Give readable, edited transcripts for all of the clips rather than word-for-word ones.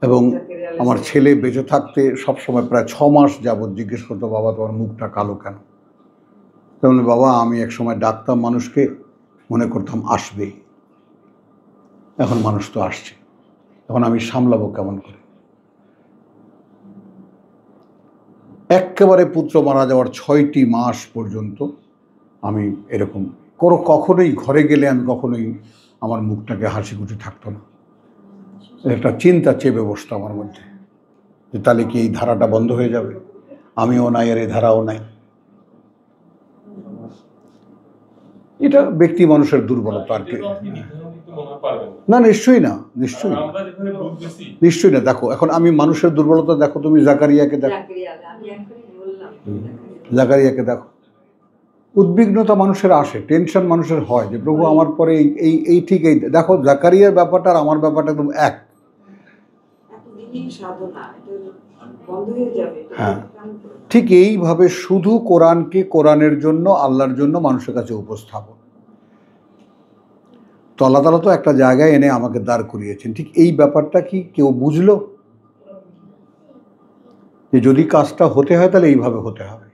এবং আমার ছেলে বেঁচে থাকতে সবসময় প্রায় 6 মাস যাবৎ জিজ্ঞেস করতো, বাবা তোমার মুখটা কালো কেন? তেমন বাবা আমি এক সময় ডাকতাম মানুষকে, মনে করতাম আসবে, এখন মানুষ তো আসছে, এখন আমি সামলাবো কেমন করে? একেবারে পুত্র মারা যাওয়ার 6টি মাস পর্যন্ত আমি এরকম কখনোই ঘরে গেলে আমি কখনোই আমার মুখটাকে হাসি খুশি থাকতো না। একটা চিন্তা চেপে বসতো আমার মধ্যে যে তাহলে কি এই ধারাটা বন্ধ হয়ে যাবে? আমিও নাই আর এই ধারাও নাই। এটা ব্যক্তি মানুষের দুর্বলতা আর কি। না নিশ্চয়ই না, নিশ্চয়ই নিশ্চয়ই না। দেখো এখন আমি মানুষের দুর্বলতা দেখো, তুমি জাকারিয়াকে দেখো, জাকারিয়াকে দেখো, উদ্বিগ্নতা মানুষের আসে, টেনশন মানুষের হয় যে প্রভু আমার পরে এই ঠিক এই। দেখো জাকারিয়ার ব্যাপারটা আর আমার ব্যাপারটা একদম এক। হ্যাঁ ঠিক এইভাবে শুধু কোরআনকে কোরআনের জন্য আল্লাহর জন্য মানুষের কাছে উপস্থাপন। তো আল্লাহ তাআলা তো একটা জায়গায় এনে আমাকে দাঁড় করিয়েছেন, ঠিক এই ব্যাপারটা কি কেউ বুঝলো যে যদি কাজটা হতে হয় তাহলে এইভাবে হতে হবে।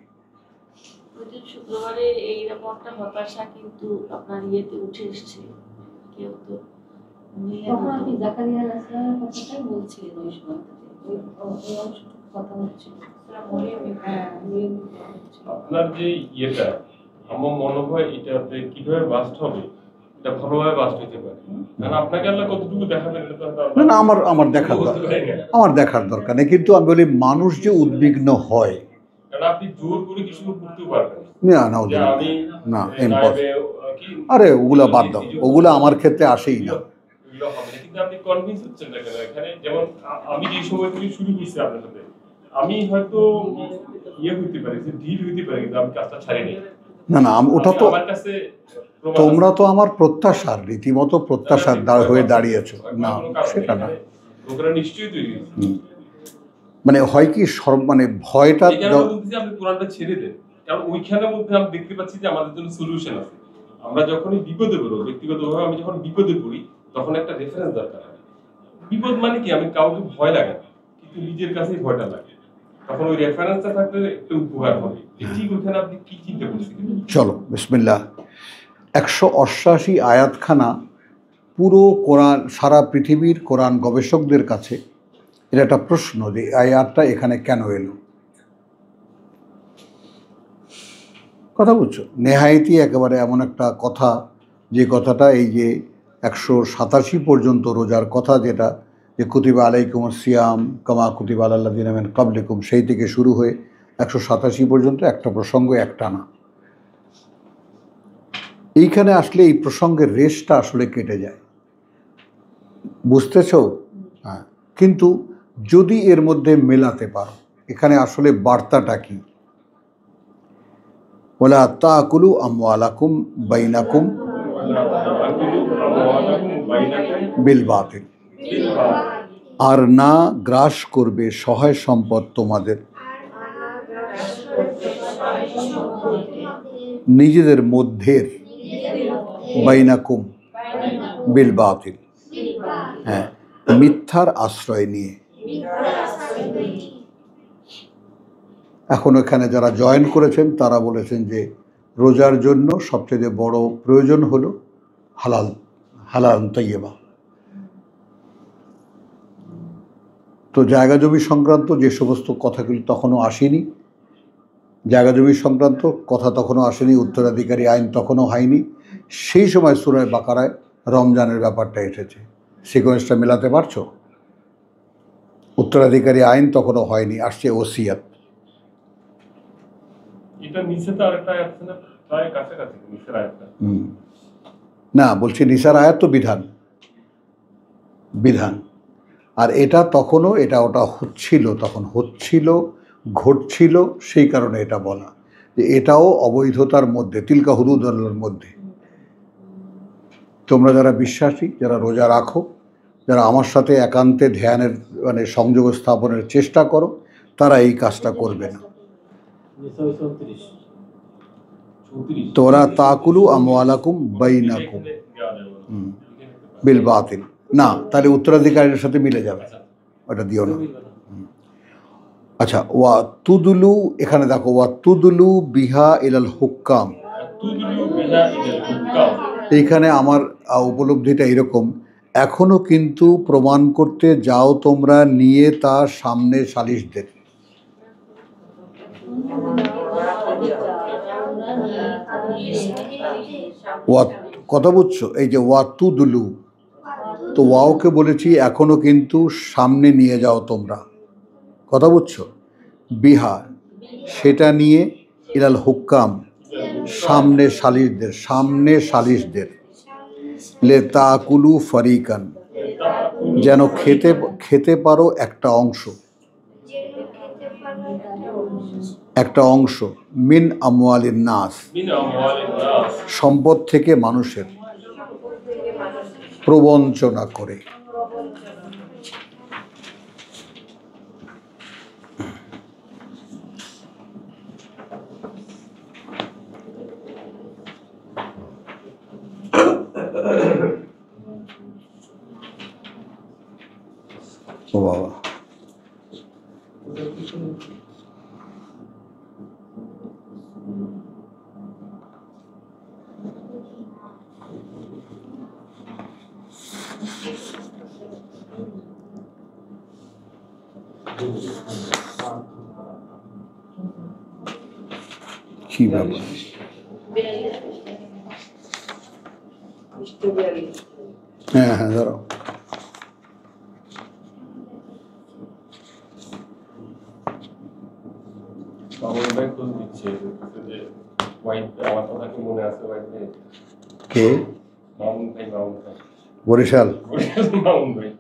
শুক্রবারে এই ব্যাপারটা হতাশা কিন্তু আপনার ইয়েতে উঠে এসেছে, কেউ তো তখন আপনি জাকারিয়া আলাইহিসসালামের কথাটাই বলছিলেন ওই সময় কথা হচ্ছিল। আপনার যে ইয়েটা আমার মনে হয় এটা আপনি কিভাবে বাস্ট হবে, এটা ভালোভাবে বাস্ট হতে পারে, কারণ আপনাকে আল্লাহ কতটুকু দেখাবেন এটা তো না আমার দেখার দরকার নেই, কিন্তু আমি বলি মানুষ যে উদ্বিগ্ন হয়, কারণ আপনি জোর করে কিছু করতে পারবেন না আরে ওগুলা বাদ দাও, ওগুলা আমার ক্ষেত্রে আসেই না। কিন্তু আপনি কনভিন্স হচ্ছেন না কেন? এখানে যেমন আমি যে সময় থেকে শুরু করছি আপনার সাথে, আমি হয়তো ইয়ে হইতে পারি, যে ঢিল হইতে পারি, কিন্তু আমি কাজটা ছাড়িনি। না ওটা তো আমার কাছে, তোমরা তো আমার প্রত্যাশার রীতিমতো প্রত্যাশার হয়ে দাঁড়িয়েছো। না সেটা না, ওরা নিশ্চয়ই তৈরি মানে হয় কি মানে ভয়টা আপনি কোরআনটা ছেড়ে দেন, কারণ ওইখানের মধ্যে আমি দেখতে পাচ্ছি যে আমাদের জন্য সলিউশন আছে। আমরা যখনই বিপদে পড়ব, ব্যক্তিগতভাবে আমি যখন বিপদে পড়ি তখন একটা রেফারেন্স দরকার হয়। বিপদ মানে কি, আমি কাউকে ভয় লাগে না, কিন্তু নিজের কাছেই ভয়টা লাগে, তখন ওই রেফারেন্সটা থাকলে একটু উপকার হবে। ঠিক ওইখানে আপনি কি চিন্তা করছেন? চলো বিসমিল্লাহ। 188 আয়াতখানা পুরো কোরআন, সারা পৃথিবীর কোরআন গবেষকদের কাছে এটা একটা প্রশ্ন যে আয়াতটা এখানে কেন এলো। কথা বুঝছো? নেহায়েতি একেবারে এমন একটা কথা, যে কথাটা এই যে 187 পর্যন্ত রোজার কথা, যেটা যে কুতিবা আলাইকুমুস সিয়াম কামা কুতিবা আলাল লাযিনা মিন ক্বাবলিকুম, সেই থেকে শুরু হয়ে 187 পর্যন্ত একটা প্রসঙ্গ একটা না। এইখানে আসলে এই প্রসঙ্গের রেশটা আসলে কেটে যায়, বুঝতেছ? হ্যাঁ, কিন্তু যদি এর মধ্যে মেলাতে পারো এখানে আসলে বার্তাটা কি, ওয়ালা তাকুলু আমওয়ালাকুম বাইনাকুম বিল বাতিল, আর না গ্রাস করবে সহায় সম্পদ তোমাদের নিজেদের মধ্যের, বাইনাকুম বিল বাতিল, হ্যাঁ মিথ্যার আশ্রয় নিয়ে। এখন এখানে যারা জয়েন করেছেন তারা বলেছেন যে রোজার জন্য সবচেয়ে বড় প্রয়োজন হলো হালাল তাইয়্যিবা। তো জায়গা জমি সংক্রান্ত যে সমস্ত কথাগুলি তখনও আসেনি, জায়গা জমি সংক্রান্ত কথা তখনও আসেনি, উত্তরাধিকারী আইন তখনও হয়নি, সেই সময় সূরা বাকারায় রমজানের ব্যাপারটা এসেছে। সিকোয়েন্সটা মেলাতে পারছো? উত্তরাধিকারী আইন তখনও হয়নি, আসছে ওসিয়াত। না বলছি নিসার আয়াত তো বিধান, আর এটা তখনও ওটা হচ্ছিল, তখন হচ্ছিল, ঘটছিল, সেই কারণে এটা বলা যে এটাও অবৈধতার মধ্যে, তিলকা হুদুদুল্লাহর মধ্যে। তোমরা যারা বিশ্বাসী, যারা রোজা রাখো, যারা আমার সাথে একান্তে ধ্যানের মানে সংযোগ স্থাপনের চেষ্টা করো, তারা এই কাজটা করবে না। তোরা তাকুলু আমওয়ালাকুম বাইনাকুম বিল বাতিল, না তাহলে উত্তরাধিকারীর সাথে মিলে যাবে। ওটা দিও না। আচ্ছা, ওয়া তুদুলু, এখানে দেখো ওয়া তুদুলু বিহা ইলাল হুক্কাম। তুদলু বিহা ইলাল হুক্কাম। এইখানে আমার উপলব্ধিটা এরকম, এখনো কিন্তু প্রমাণ করতে যাও তোমরা নিয়ে তার সামনে সালিশদের। ওয়া, কথা বুঝছো? এই যে ওয়া তুদুলু, তো ওয়াওকে বলেছি এখনো কিন্তু সামনে নিয়ে যাও তোমরা, কথা বুঝছো? বিহা, সেটা নিয়ে ইলাল হুক্কাম, সামনে সালিশদের, সামনে সালিশদের। লে তাকুলু ফারিকান, যেন খেতে খেতে পারো একটা অংশ, একটা অংশ। মিন আমওয়ালিন নাস, মিন আমওয়ালিন নাস। সম্পদ থেকে মানুষের, প্রবঞ্চনা করে। ও বাবা, কি ব্যাপার? হ্যাঁ হ্যাঁ, ধরো। মামুন ভাই খোঁজ দিচ্ছে যে হোয়াইট, আমার কথা কি মনে আছে হোয়াইট ভাই? কে? মামুন ভাই, মামুন ভাই, বরিশাল। মামুন ভাই।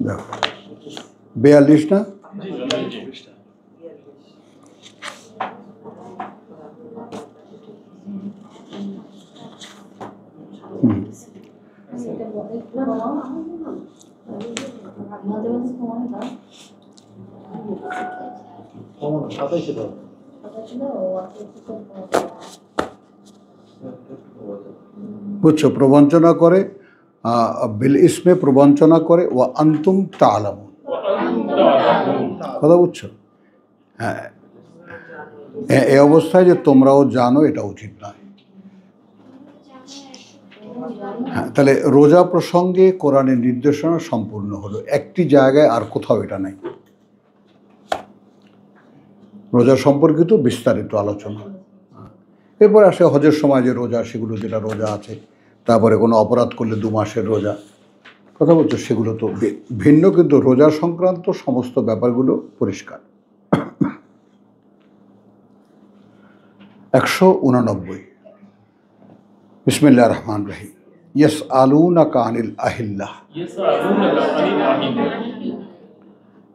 দেখো 42 না? হুম, বুঝছো? প্রবঞ্চনা করে, বিল ইসমে প্রবঞ্চনা করে, ওয়া আনতুম তা'লামুন, কথা বুঝছো? হ্যাঁ, এই অবস্থায় যে তোমরাও জানো, এটা উচিত নয়। হ্যাঁ, তাহলে রোজা প্রসঙ্গে কোরআনের নির্দেশনা সম্পূর্ণ হলো, একটি জায়গায় আর কোথাও এটা নাই। রোজা সম্পর্কিত বিস্তারিত আলোচনা। এরপর আসে হজের সময় যে রোজা, সেগুলো যেটা রোজা আছে, তারপরে কোনো অপরাধ করলে 2 মাসের রোজা, কথা বলছো, সেগুলো তো ভিন্ন, কিন্তু রোজা সংক্রান্ত সমস্ত ব্যাপারগুলো পরিষ্কার। 189, বিসমিল্লাহির রহমানির রহিম। ইয়াসআলুনাকা আনিল আহিল্লাহ, ইয়াসআলুনাকা আনিল আহিল্লাহ।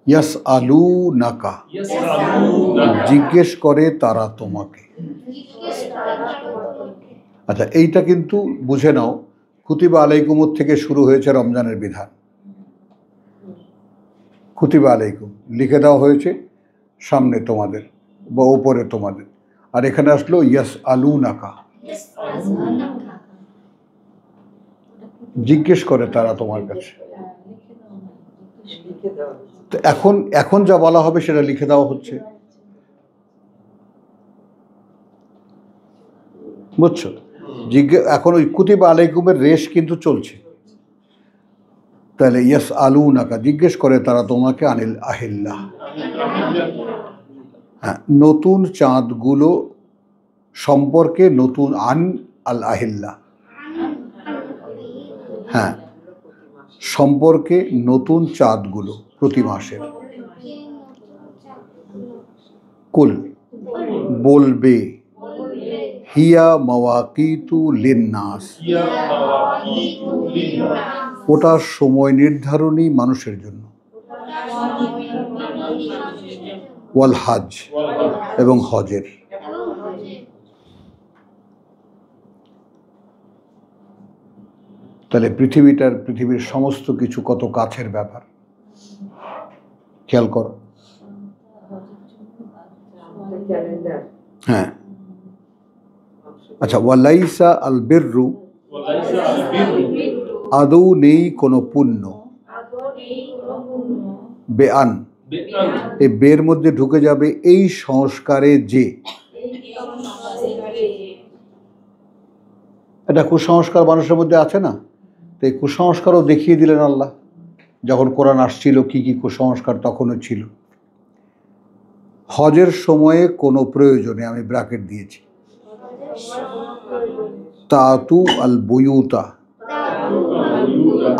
ইয়াসআলুনাকা, ইয়াসআলুনাকা, জিজ্ঞেস করে তারা তোমাকে। আচ্ছা, এইটা কিন্তু বুঝে নাও, কুতিবা আলাইকুমুর থেকে শুরু হয়েছে রমজানের বিধান। কুতিবা আলাইকুম লিখে দেওয়া হয়েছে সামনে তোমাদের বা ওপরে তোমাদের, আর এখানে আসলো ইয়াসআলুনাকা, জিজ্ঞেস করে তারা তোমার কাছে। তো এখন যা বলা হবে সেটা লিখে দেওয়া হচ্ছে, বুঝছো? এখন ওই কুতিবা আলাইকুমের রেশ কিন্তু চলছে। তাহলে ইয়াসআলুনাকা, জিজ্ঞেস করে তারা তোমাকে আনিল আহিল্লাহ, হ্যাঁ, নতুন চাঁদগুলো সম্পর্কে। নতুন আন আল আহিল্লাহ, হ্যাঁ, সম্পর্কে নতুন চাঁদগুলো প্রতি মাসের। কুল, বলবে, হিয়া মাওয়াকিতু লিন্নাস, ইয়া মাওয়াকিতু লিন্নাস। ওটা সময় নির্ধারণী মানুষের জন্য। ওয়াল হজ, এবং হজের। তাহলে পৃথিবীর সমস্ত কিছু কত কাছের ব্যাপার, খেয়াল করো। ক্যালেন্ডার। হ্যাঁ, আচ্ছা, ওয়ালাইসা আল বিররু, ওয়ালাইসা আল বিররু আদৌ নেই কোনো পুণ্য, বেআন, বিআন, এই বের মধ্যে ঢুকে যাবে এই সংস্কারে যে, এটা কুসংস্কার মানুষের মধ্যে আছে না, তো এই কুসংস্কারও দেখিয়ে দিলেন আল্লাহ। যখন কোরআন আসছিল কি কি কুসংস্কার তখনও ছিল। হজের সময়ে কোনো প্রয়োজনে, আমি ব্র্যাকেট দিয়েছি, তাতু আল বুয়ুতা,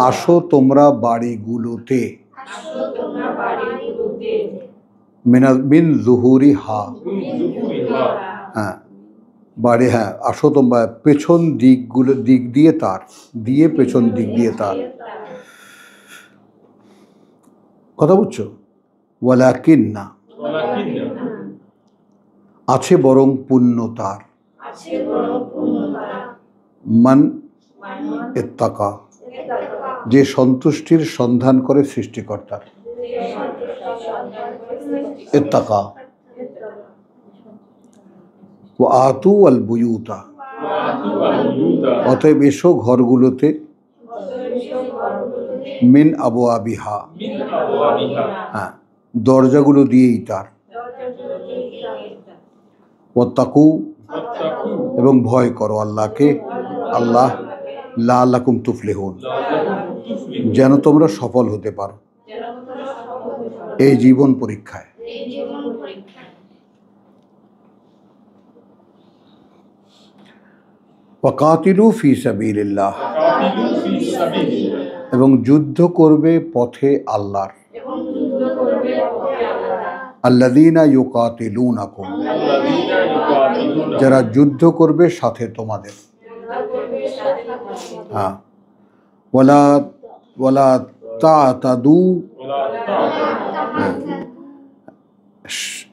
আসো তোমরা বাড়িগুলোতে, মিন জুহুরি হা, মিন যুহুরিহা, হ্যাঁ বাড়ি, হ্যাঁ আসো তোমরা পেছন দিকগুলো, দিক দিয়ে তার, দিয়ে পেছন দিক দিয়ে তার, কথা বুঝছো? ওয়ালাকিন না, ওয়ালাকিন্না আছে বরং পুণ্য তার, মান ইত্তাকা, যে সন্তুষ্টির সন্ধান করে সৃষ্টিকর্তার, ইত্তাকা, ওয়া আতু আল বুয়ুতা, ওয়াতু আল বুয়ুতা অতএব এসো ঘরগুলোতে, মিন আবওয়াবিহা, মিন আবওয়াবিহা, হ্যাঁ দরজাগুলো দিয়েই তার, ওয়াত্তাকু, ওয়াত্তাকু এবং ভয় করো আল্লাহকে, আল্লাহ লাআল্লাকুম তুফলিহুন, লাআল্লাকুম তুফলিহুন, যেন তোমরা সফল হতে পারো এই জীবন পরীক্ষায়। ওয়াকাতিলু ফি সাবিলিল্লাহ, কাতিলু ফি সাবিলিল্লাহ, এবং যুদ্ধ করবে পথে আল্লাহর, আল্লাযীনা ইউকাতিলুনাকুম, আল্লাযীনা ইউকাতিলুনা, যারা যুদ্ধ করবে সাথে তোমাদের, হ্যাঁ ওয়ালা ওয়ালা তাতাদু, ওয়ালা তা'তাদু,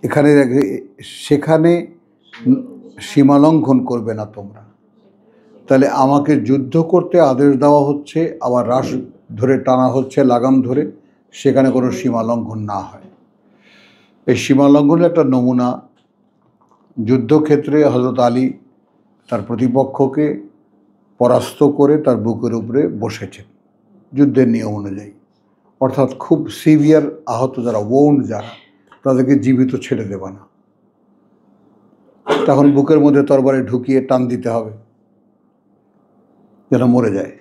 এখানে সেখানে সীমালঙ্ঘন করবে না তোমরা। তাহলে আমাকে যুদ্ধ করতে আদেশ দেওয়া হচ্ছে, আবার রাশ ধরে টানা হচ্ছে লাগাম ধরে, সেখানে কোনো সীমালঙ্ঘন না হয়। এই সীমালঙ্ঘনের একটা নমুনা, যুদ্ধক্ষেত্রে হযরত আলী তার প্রতিপক্ষকে পরাস্ত করে তার বুকের উপরে বসেছেন যুদ্ধের নিয়ম অনুযায়ী, অর্থাৎ খুব সিভিয়ার আহত যারা, ওউন্ড যারা, তাদেরকে জীবিত ছেড়ে দেবে না, তখন বুকের মধ্যে তরবারি ঢুকিয়ে টান দিতে হবে যেন মরে যায়,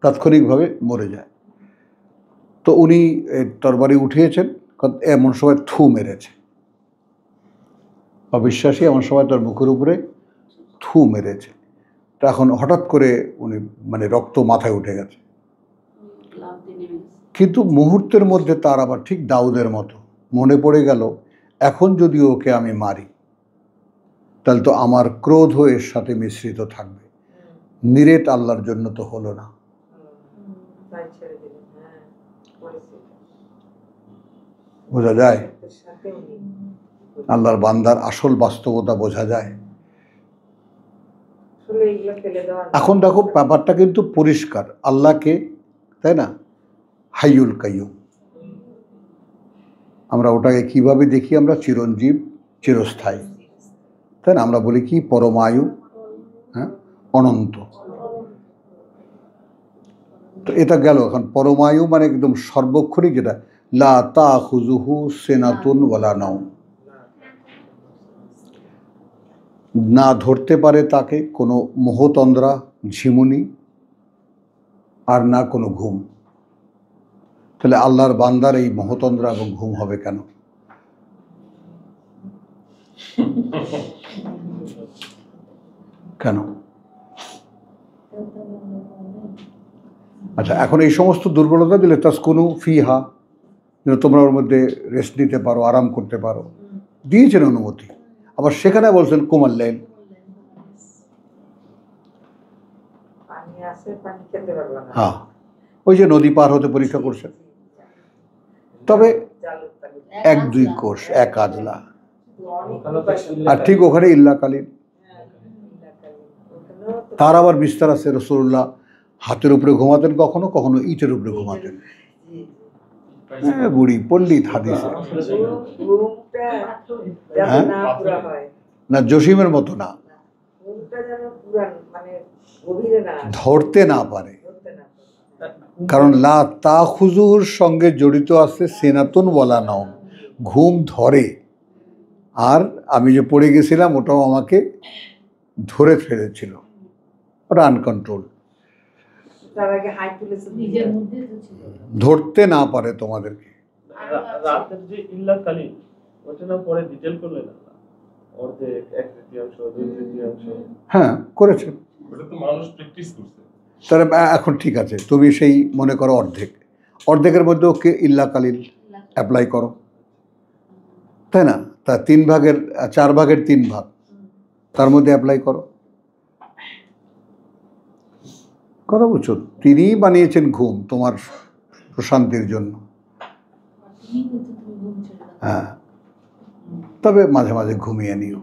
তাৎক্ষণিকভাবে মরে যায়। তো উনি তরবারি উঠিয়েছেন, এমন সময় থু মেরেছে, অবিশ্বাসী এমন সময় তার বুকের উপরে থু মেরেছে। তো এখন হঠাৎ করে উনি মানে রক্ত মাথায় উঠে গেছে, কিন্তু মুহূর্তের মধ্যে তার আবার ঠিক দাউদের মতো মনে পড়ে গেল, এখন যদি ওকে আমি মারি তাহলে তো আমার ক্রোধ এর সাথে মিশ্রিত থাকবে, নিরেট আল্লাহর জন্য তো হলো না। বোঝা যায় আল্লাহর বান্দার আসল বাস্তবতা, বোঝা যায়। এখন দেখো ব্যাপারটা কিন্তু পরিষ্কার, আল্লাহকে, তাই না, হাইয়ুল কাইয়ুম, আমরা ওটাকে কিভাবে দেখি, আমরা চিরঞ্জীব, চিরস্থায়ী, তাই না, আমরা বলি কি পরমায়ু, হ্যাঁ অনন্ত। তো এটা গেল। এখন পরমায়ু মানে একদম সর্বক্ষণিক, যেটা লা তাখুযুহু সিনাতুন ওয়ালা নাওম, না ধরতে পারে তাকে কোনো মোহতন্দ্রা, ঝিমুনি, আর না কোনো ঘুম। তাহলে আল্লাহর বান্দার এই মোহতন্দ্রা এবং ঘুম হবে কেন? কেন? আচ্ছা, এখন এই সমস্ত দুর্বলতা দিলে তাসকুনু ফিহা, যেন তোমরা ওর মধ্যে রেস্ট নিতে পারো, আরাম করতে পারো, দিয়েছেন অনুমতি। আবার সেখানে বলছেন কুমাল্লাইল, হ্যাঁ ওই যে নদী পার হতে পরীক্ষা করছেন, তবে 1-2 কোষ, এক আজলা, আর ঠিক ওখানে ইল্লাকালীন। তার আবার বিস্তার আছে, রাসূলুল্লাহ হাতের উপরে ঘুমাতেন, কখনো কখনো ইটের উপরে ঘুমাতেন, হ্যাঁ, বুড়ি পণ্ডিত হাদিসে। ঘুমটা যেন হ্যাঁ? না পুরা হয়, না, জসিমের মতো না, ঘুমটা যেন পুরান মানে গভীরে না আসে, ধরতে না পারে। ধরতে না পারে। কারণ লা তাখুজুহুর সঙ্গে জড়িত আছে সিনাতুন ওয়ালা নাওম, ঘুম ধরে। আর আমি যে পড়ে গেছিলাম ওটাও আমাকে ধরে ফেলেছিল, ওটা আনকন্ট্রোল। তার আগে হাই তুলেছে নিজের মধ্যে তো ছিল। ধরতে না পারে তোমাদেরকে। রাতের যে ইল্লা কালিম ওটা না পরে ডিটেল করলেন আল্লাহ, অর্ধেক, এক তৃতীয়াংশ, দুই তৃতীয়াংশ। হ্যাঁ, করেছেন। ওটা তো মানুষ প্র্যাকটিস করছে। তাহলে এখন ঠিক আছে, তুমি সেই মনে করো অর্ধেক, অর্ধেকের মধ্যে ওকে ইল্লা কালিল অ্যাপ্লাই করো, তাই না? তা 3 ভাগের 4 ভাগের 3 ভাগ তার মধ্যে অ্যাপ্লাই করো। কথা বুঝছো? তিনিই বানিয়েছেন ঘুম তোমার প্রশান্তির জন্য। তুমি কিন্তু তুমি ঘুম ছেড়ে দাও। হ্যাঁ, তবে মাঝে মাঝে ঘুমিয়ে নিও।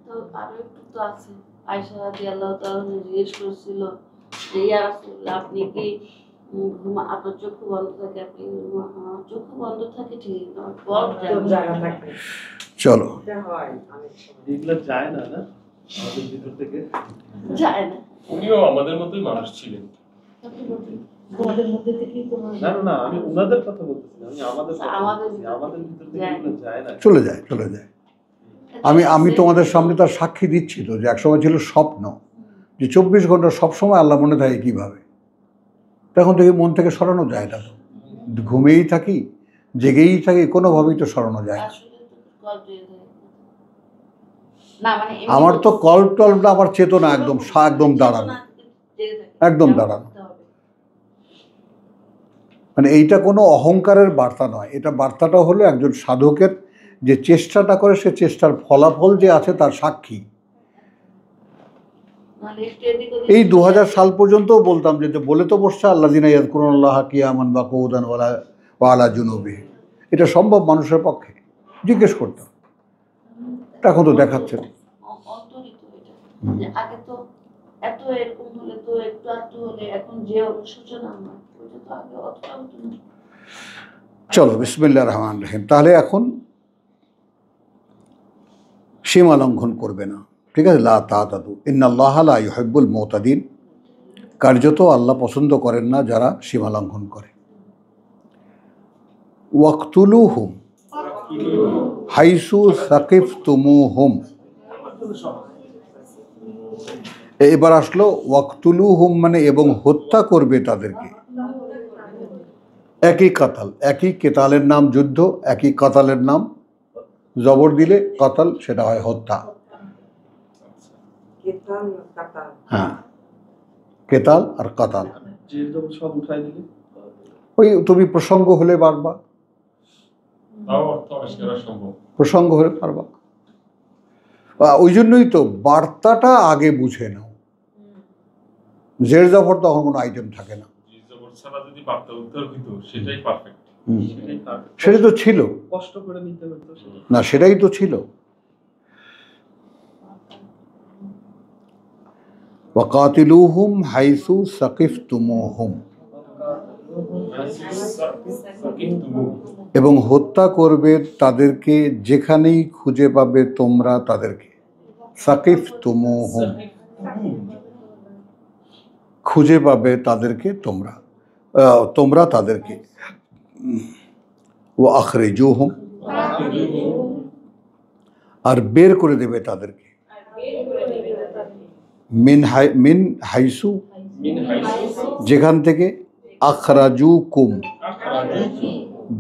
তো আরো একটু তো আছে, আয়েশা রাদিয়াল্লাহু তাআলা জিজ্ঞেস করছিল যে ইয়া রাসূলুল্লাহ, আপনি কি আপনার চক্ষু বন্ধ থাকে, আপনি চক্ষু বন্ধ থাকে ঠিক তো জায়গা থাকে, চলো, এটা হয় অনেক সময়। এগুলো যায় না না আমাদের ভিতর থেকে। যায় না। উনিও আমাদের মতোই মানুষ ছিলেন। তোমাদের মধ্যে থেকেই তোমার না না না, আমি ওনাদের কথা বলতেছি না, আমি আমাদের কথা আমাদের বলতেছি। আমাদের ভিতর থেকে যায়। এগুলো যায় না। চলে যায়, চলে যায়। আমি তোমাদের সামনে তার সাক্ষী দিচ্ছি তো, যে একসময় ছিল স্বপ্ন, যে 24 ঘন্টা সবসময় আল্লাহ মনে থাকে কিভাবে। তখন থেকে মন থেকে সরানো যায় না, ঘুমিয়েই থাকি, জেগেই থাকি, কোনোভাবেই তো সরানো যায় না। আসলে তো কল দিয়ে দেয় না, মানে এমনি আমার তো বলছি। কল টল না, আমার চেতনা একদম একদম দাঁড়ানো, জেগে থাকে। একদম যেমন দাঁড়ানো। করতে হবে। মানে এইটা কোনো অহংকারের বার্তা নয়, এটা বার্তাটা হলো একজন সাধকের যে চেষ্টাটা করে, সে চেষ্টার ফলাফল যে আছে তার সাক্ষী। নাহলে একটু এদিক ওদিক এই 2000 সাল পর্যন্তও বলতাম যে বলে তো বসছে আল্লাযিনা ইয়াযকুরুনাল্লাহা কিয়ামান ওয়া কুউদান ওয়া আলা জুনুবিহিম। এটা সম্ভব মানুষের পক্ষে? জিজ্ঞেস করতাম। এখন তো দেখাচ্ছে না। অন্তরিত এটা। যে আগে তো এত এরকম হলে তো একটু আধটু হলে, এখন যে অনুশোচনা আমার, ওইটা তো আগে অতটা হতো না। চলো, বিসমিল্লাহির রহমানির রহিম। তাহলে এখন সীমা লঙ্ঘন করবে না, ঠিক আছে? লা তাতাদু ইন্নাল্লাহা লা ইউহিব্বুল মুতাদিন। কার্যত আল্লাহ পছন্দ করেন না যারা সীমা লঙ্ঘন করে। ওয়াকতুলুহুম হাইসু সাকিফতুমুহুম। এবার আসলো ওয়াকতুলুহুম, মানে এবং হত্যা করবে তাদেরকে। একই কাতাল, একই কেতালের নাম যুদ্ধ, একই কাতালের নাম জবর দিলে কাতাল, সেটা হয় হত্যা। কেতাল কাতাল, হ্যাঁ, কেতাল আর কাতাল। যে যখন সব উঠাই দিলে ওই তুমি প্রসঙ্গ হলে পারবা, তাও অর্থ আবিষ্কার করা সম্ভব। প্রসঙ্গ হলে পারবা। ওই জন্যই তো বার্তাটা আগে বুঝে নাও। জের জবর তখন কোনো আইটেম থাকে না। যে জবর ছাড়া যদি বার্তা উদ্ধার হইতো সেটাই পারফেক্ট। সেটাই তার সেটা তো ছিল কষ্ট করে নিতে হতো সেটা। না, সেটাই তো ছিল। ওয়াকাতিলুহুম হাইসু সাকিফতুমুহুম, এবং হত্যা করবে তাদেরকে যেখানেই খুঁজে পাবে তোমরা তাদেরকে। সাকিফতুমুহুম, খুঁজে পাবে তাদেরকে তোমরা, তোমরা তাদেরকে। ওয়া আখরিজুহুম, আর বের করে দেবে তাদেরকে। মিন হাইসু, যেখান থেকে আখরাজুকুম,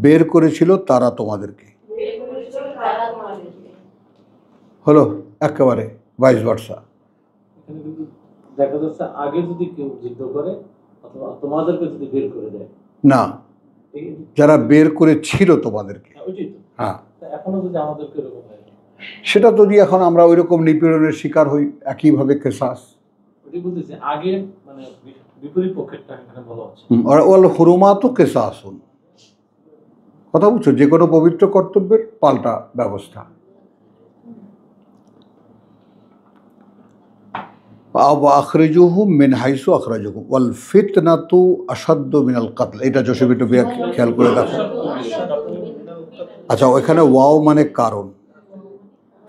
বের করেছিল তারা তোমাদেরকে। হলো একেবারে ভাইস ভার্সা। এখানে কিন্তু দেখা যাচ্ছে আগে যদি কেউ যুদ্ধ করে অথবা তোমাদেরকে যদি বের করে দেয়, না, যারা বের করেছিল তোমাদেরকে। ওইটাই তো। হ্যাঁ, তা এখনো যদি আমাদেরকে এরকম হয়, সেটা যদি এখন আমরা ওই রকম নিপীড়নের শিকার হই, একইভাবে কেসাস। ওইটাই বলতেছি আগে মানে বিপরীত পক্ষেরটা এখানে বলা হচ্ছে। ওয়াল হুরুমাতু কিসাসুন, কথা বুঝছো? যে কোনো পবিত্র কর্তব্যের পাল্টা ব্যবস্থা। আখরিজুহুম মিন হাইসু আখরাজুকুম ওয়াল ফিতনাতু আসাদ্দু মিনাল কাতল। এটা জোসেফ একটু খেয়াল করে দেখো। আচ্ছা, ওইখানে ওয়াও মানে কারণ,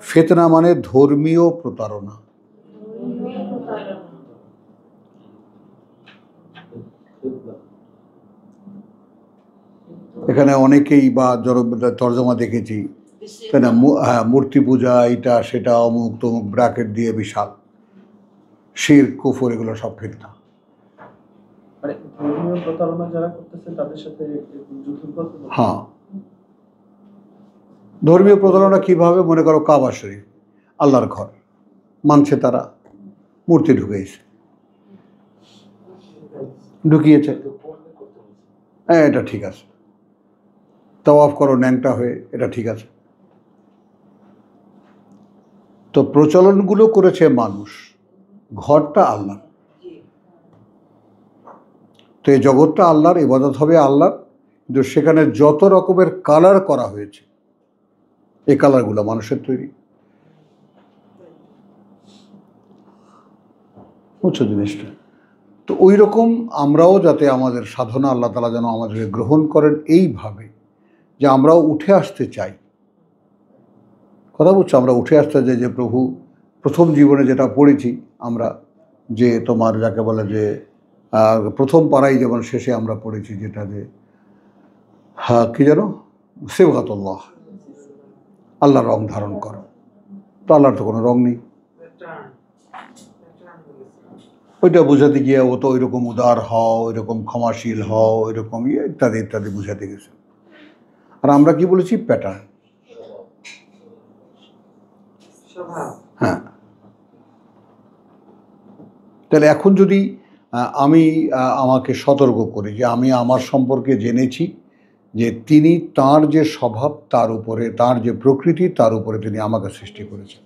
ফিতনা মানে ধর্মীয় প্রতারণা। এখানে অনেকেই বা তর্জমা দেখেছি, তাই না, হ্যাঁ, মূর্তি পূজা, এটা সেটা, অমুক তমুক ব্র্যাকেট দিয়ে বিশাল, শিরক কুফর, এগুলো সব ফিতনা। মানে ধর্মীয় প্রতারণা যারা করতেছে তাদের সাথে যুদ্ধ করতে হবে। হ্যাঁ, ধর্মীয় প্রতারণা কিভাবে? মনে করো কাবা শরীফ আল্লাহর ঘর মানছে, তারা মূর্তি ঢুকিয়েছে, হ্যাঁ এটা ঠিক আছে। তাওয়াফ করো ন্যাংটা হয়ে, এটা ঠিক আছে। তো প্রচলনগুলো করেছে মানুষ, ঘরটা আল্লাহ। তো এই জগৎটা আল্লাহর, ইবাদত হবে আল্লাহর, কিন্তু সেখানে যত রকমের কালার করা হয়েছে, এই কালারগুলো মানুষের তৈরি। বুঝছো জিনিসটা? তো ওই রকম আমরাও যাতে আমাদের সাধনা আল্লাহ তাআলা যেন আমাদেরকে গ্রহণ করেন এইভাবে, যে আমরাও উঠে আসতে চাই। কথা বলছো, আমরা উঠে আসতে চাই, যে প্রভু প্রথম জীবনে যেটা পড়েছি আমরা, যে তোমার যাকে বলে যে প্রথম পাড়াই যেমন শেষে আমরা পড়েছি, যেটা যে হ্যাঁ কি যেন, সিবগাতুল্লাহ, আল্লাহ রং ধারণ করো। তো আল্লাহর তো কোনো রং নেই, ওইটা বোঝাতে গিয়ে ও তো ওইরকম উদার হও, ওইরকম ক্ষমাশীল হও, ওইরকম ইত্যাদি ইত্যাদি বুঝাতে গেছে। আর আমরা কি বলেছি? প্যাটার্ন। হ্যাঁ, তাহলে এখন যদি আমি আমাকে সতর্ক করি যে আমি আমার সম্পর্কে জেনেছি যে তিনি তার যে স্বভাব, তার উপরে তার যে প্রকৃতি, তার উপরে তিনি আমাকে সৃষ্টি করেছেন।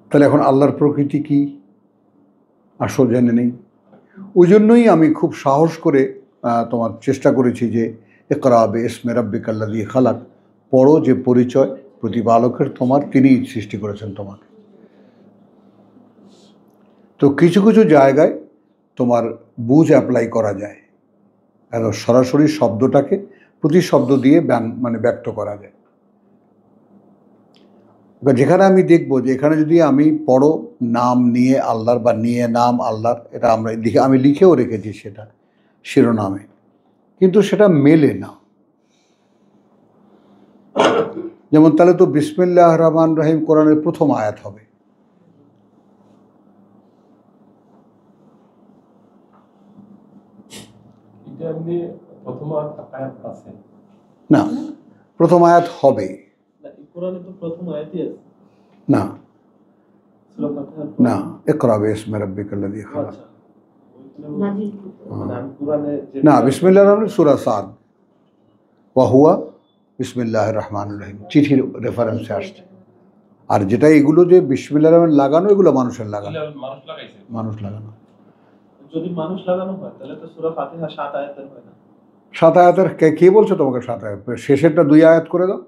তাহলে এখন আল্লাহর প্রকৃতি কি আসল জেনে নেই। ওই জন্যই আমি খুব সাহস করে তোমার চেষ্টা করেছি যে ইকরা বিইসমি রাব্বিকাল্লাযী খালাক, পড়ো যে পরিচয় প্রতিপালকের তোমার, তিনিই সৃষ্টি করেছেন তোমাকে। তো কিছু কিছু জায়গায় তোমার বুঝ অ্যাপ্লাই করা যায়, আর সরাসরি শব্দটাকে প্রতি শব্দ দিয়ে মানে ব্যক্ত করা যায়। যেখানে আমি দেখব যে এখানে যদি আমি পড়ো নাম নিয়ে আল্লাহর বা নিয়ে নাম আল্লাহর, এটা আমি লিখেও রেখেছি সেটা শিরোনামে, কিন্তু সেটা মেলে না। যেমন তাহলে তো বিসমিল্লাহির রহমানির রহিম কোরআনের প্রথম আয়াত হবে, না প্রথম আয়াত হবে না, না ইকরা বিইসমি রাব্বিকাল্লাযী খালাক, না বিসমিল্লাহির রহমানির সূরা সাদ, ওয়া হুয়া বিসমিল্লাহির রহমানির রহিম চিঠির রেফারেন্সে আসছে। আর যেটা এগুলো যে বিসমিল্লাহির রহমান লাগানো, এগুলো মানুষের লাগানো, মানুষ লাগানো। যদি মানুষ লাগানো হয় তাহলে তো সূরা ফাতিহা 7 আয়াতের হয় না। 7 আয়াতের কে বলছো তোমাকে? 7 আয়াত, শেষেরটা 2 আয়াত করে দাও।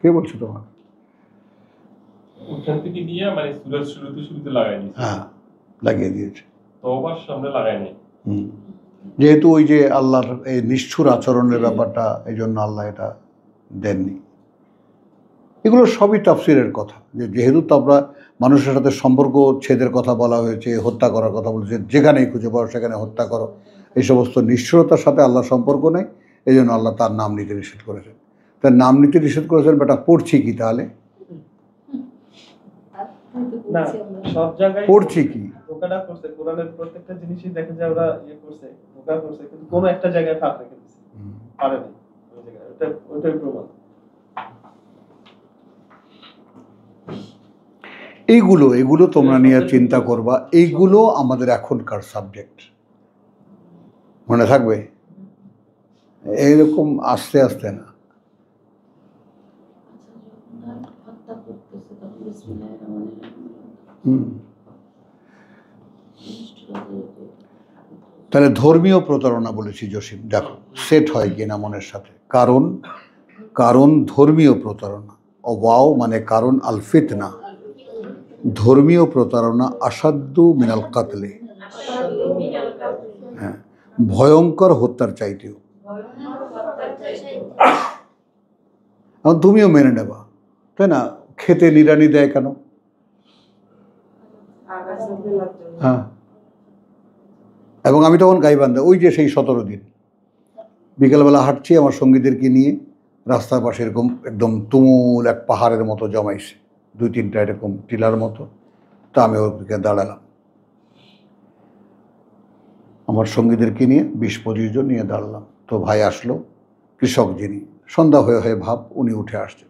কে বলছো তোমাকে? ওখান থেকে নিয়ে মানে সূরার শুরুতে লাগাই দিয়েছে। হ্যাঁ, লাগিয়ে দিয়েছে, তওবার সামনে লাগাই নেই। যেহেতু ওই যে আল্লাহর এই নিষ্ঠুর আচরণের ব্যাপারটা, এই জন্য আল্লাহ এটা দেননি। এগুলো সবই তাফসিরের কথা, যে যেহেতু আমরা মানুষের সাথে সম্পর্ক ছেদের কথা বলা হয়েছে, হত্যা করার কথা বলেছে, যেখানেই খুঁজে পাও সেখানে হত্যা করো, এই সমস্ত নিষ্ঠুরতার সাথে আল্লাহ সম্পর্ক নেই, এই জন্য আল্লাহ তার নাম নিতে নিষেধ করেছেন। তার নাম নিতে নিষেধ করেছেন, বেটা পড়ছি কি তাহলে? না, সব জায়গায় পড়ছি কি? ধোঁকাটা করছে, কোরআনের প্রত্যেকটা জিনিসই দেখে যে ওরা করছে, ধোঁকা করছে, কিন্তু কোনো একটা জায়গায় ফাঁক রেখে দিয়েছে, পারে না ওই জায়গায়। ওটাই প্রমাণ। এইগুলো তোমরা নিয়ে চিন্তা করবা। এইগুলো আমাদের এখনকার সাবজেক্ট, মনে থাকবে। এইরকম আস্তে আস্তে না। তাহলে ধর্মীয় প্রতারণা বলেছি জসিম, দেখো সেট হয় কিনা মনের সাথে। কারণ ধর্মীয় প্রতারণা, ওয়াও মানে কারণ, আল ফিতনা ধর্মীয় প্রতারণা, আসাদ্দু মিনাল কাতলে, হ্যাঁ, ভয়ঙ্কর হত্যার চাইতেও। এখন তুমিও মেনে নেবা, তাই না? খেতে নিরানি দেয় কেন? হ্যাঁ, এবং আমি তখন গাইবান্ধা, ওই যে সেই 17 দিন বিকেলবেলা হাঁটছি আমার সঙ্গীদেরকে নিয়ে, রাস্তার পাশে এরকম একদম তুমুল এক পাহাড়ের মতো জমাইছে, 2-3টা এরকম টিলার মতো। তা আমি ওদিকে দাঁড়ালাম, আমার সঙ্গীদেরকে নিয়ে 20-25 জন নিয়ে দাঁড়ালাম। তো ভাই আসলো, কৃষক যিনি, সন্ধ্যা হয়ে হয়ে ভাব, উনি উঠে আসছেন।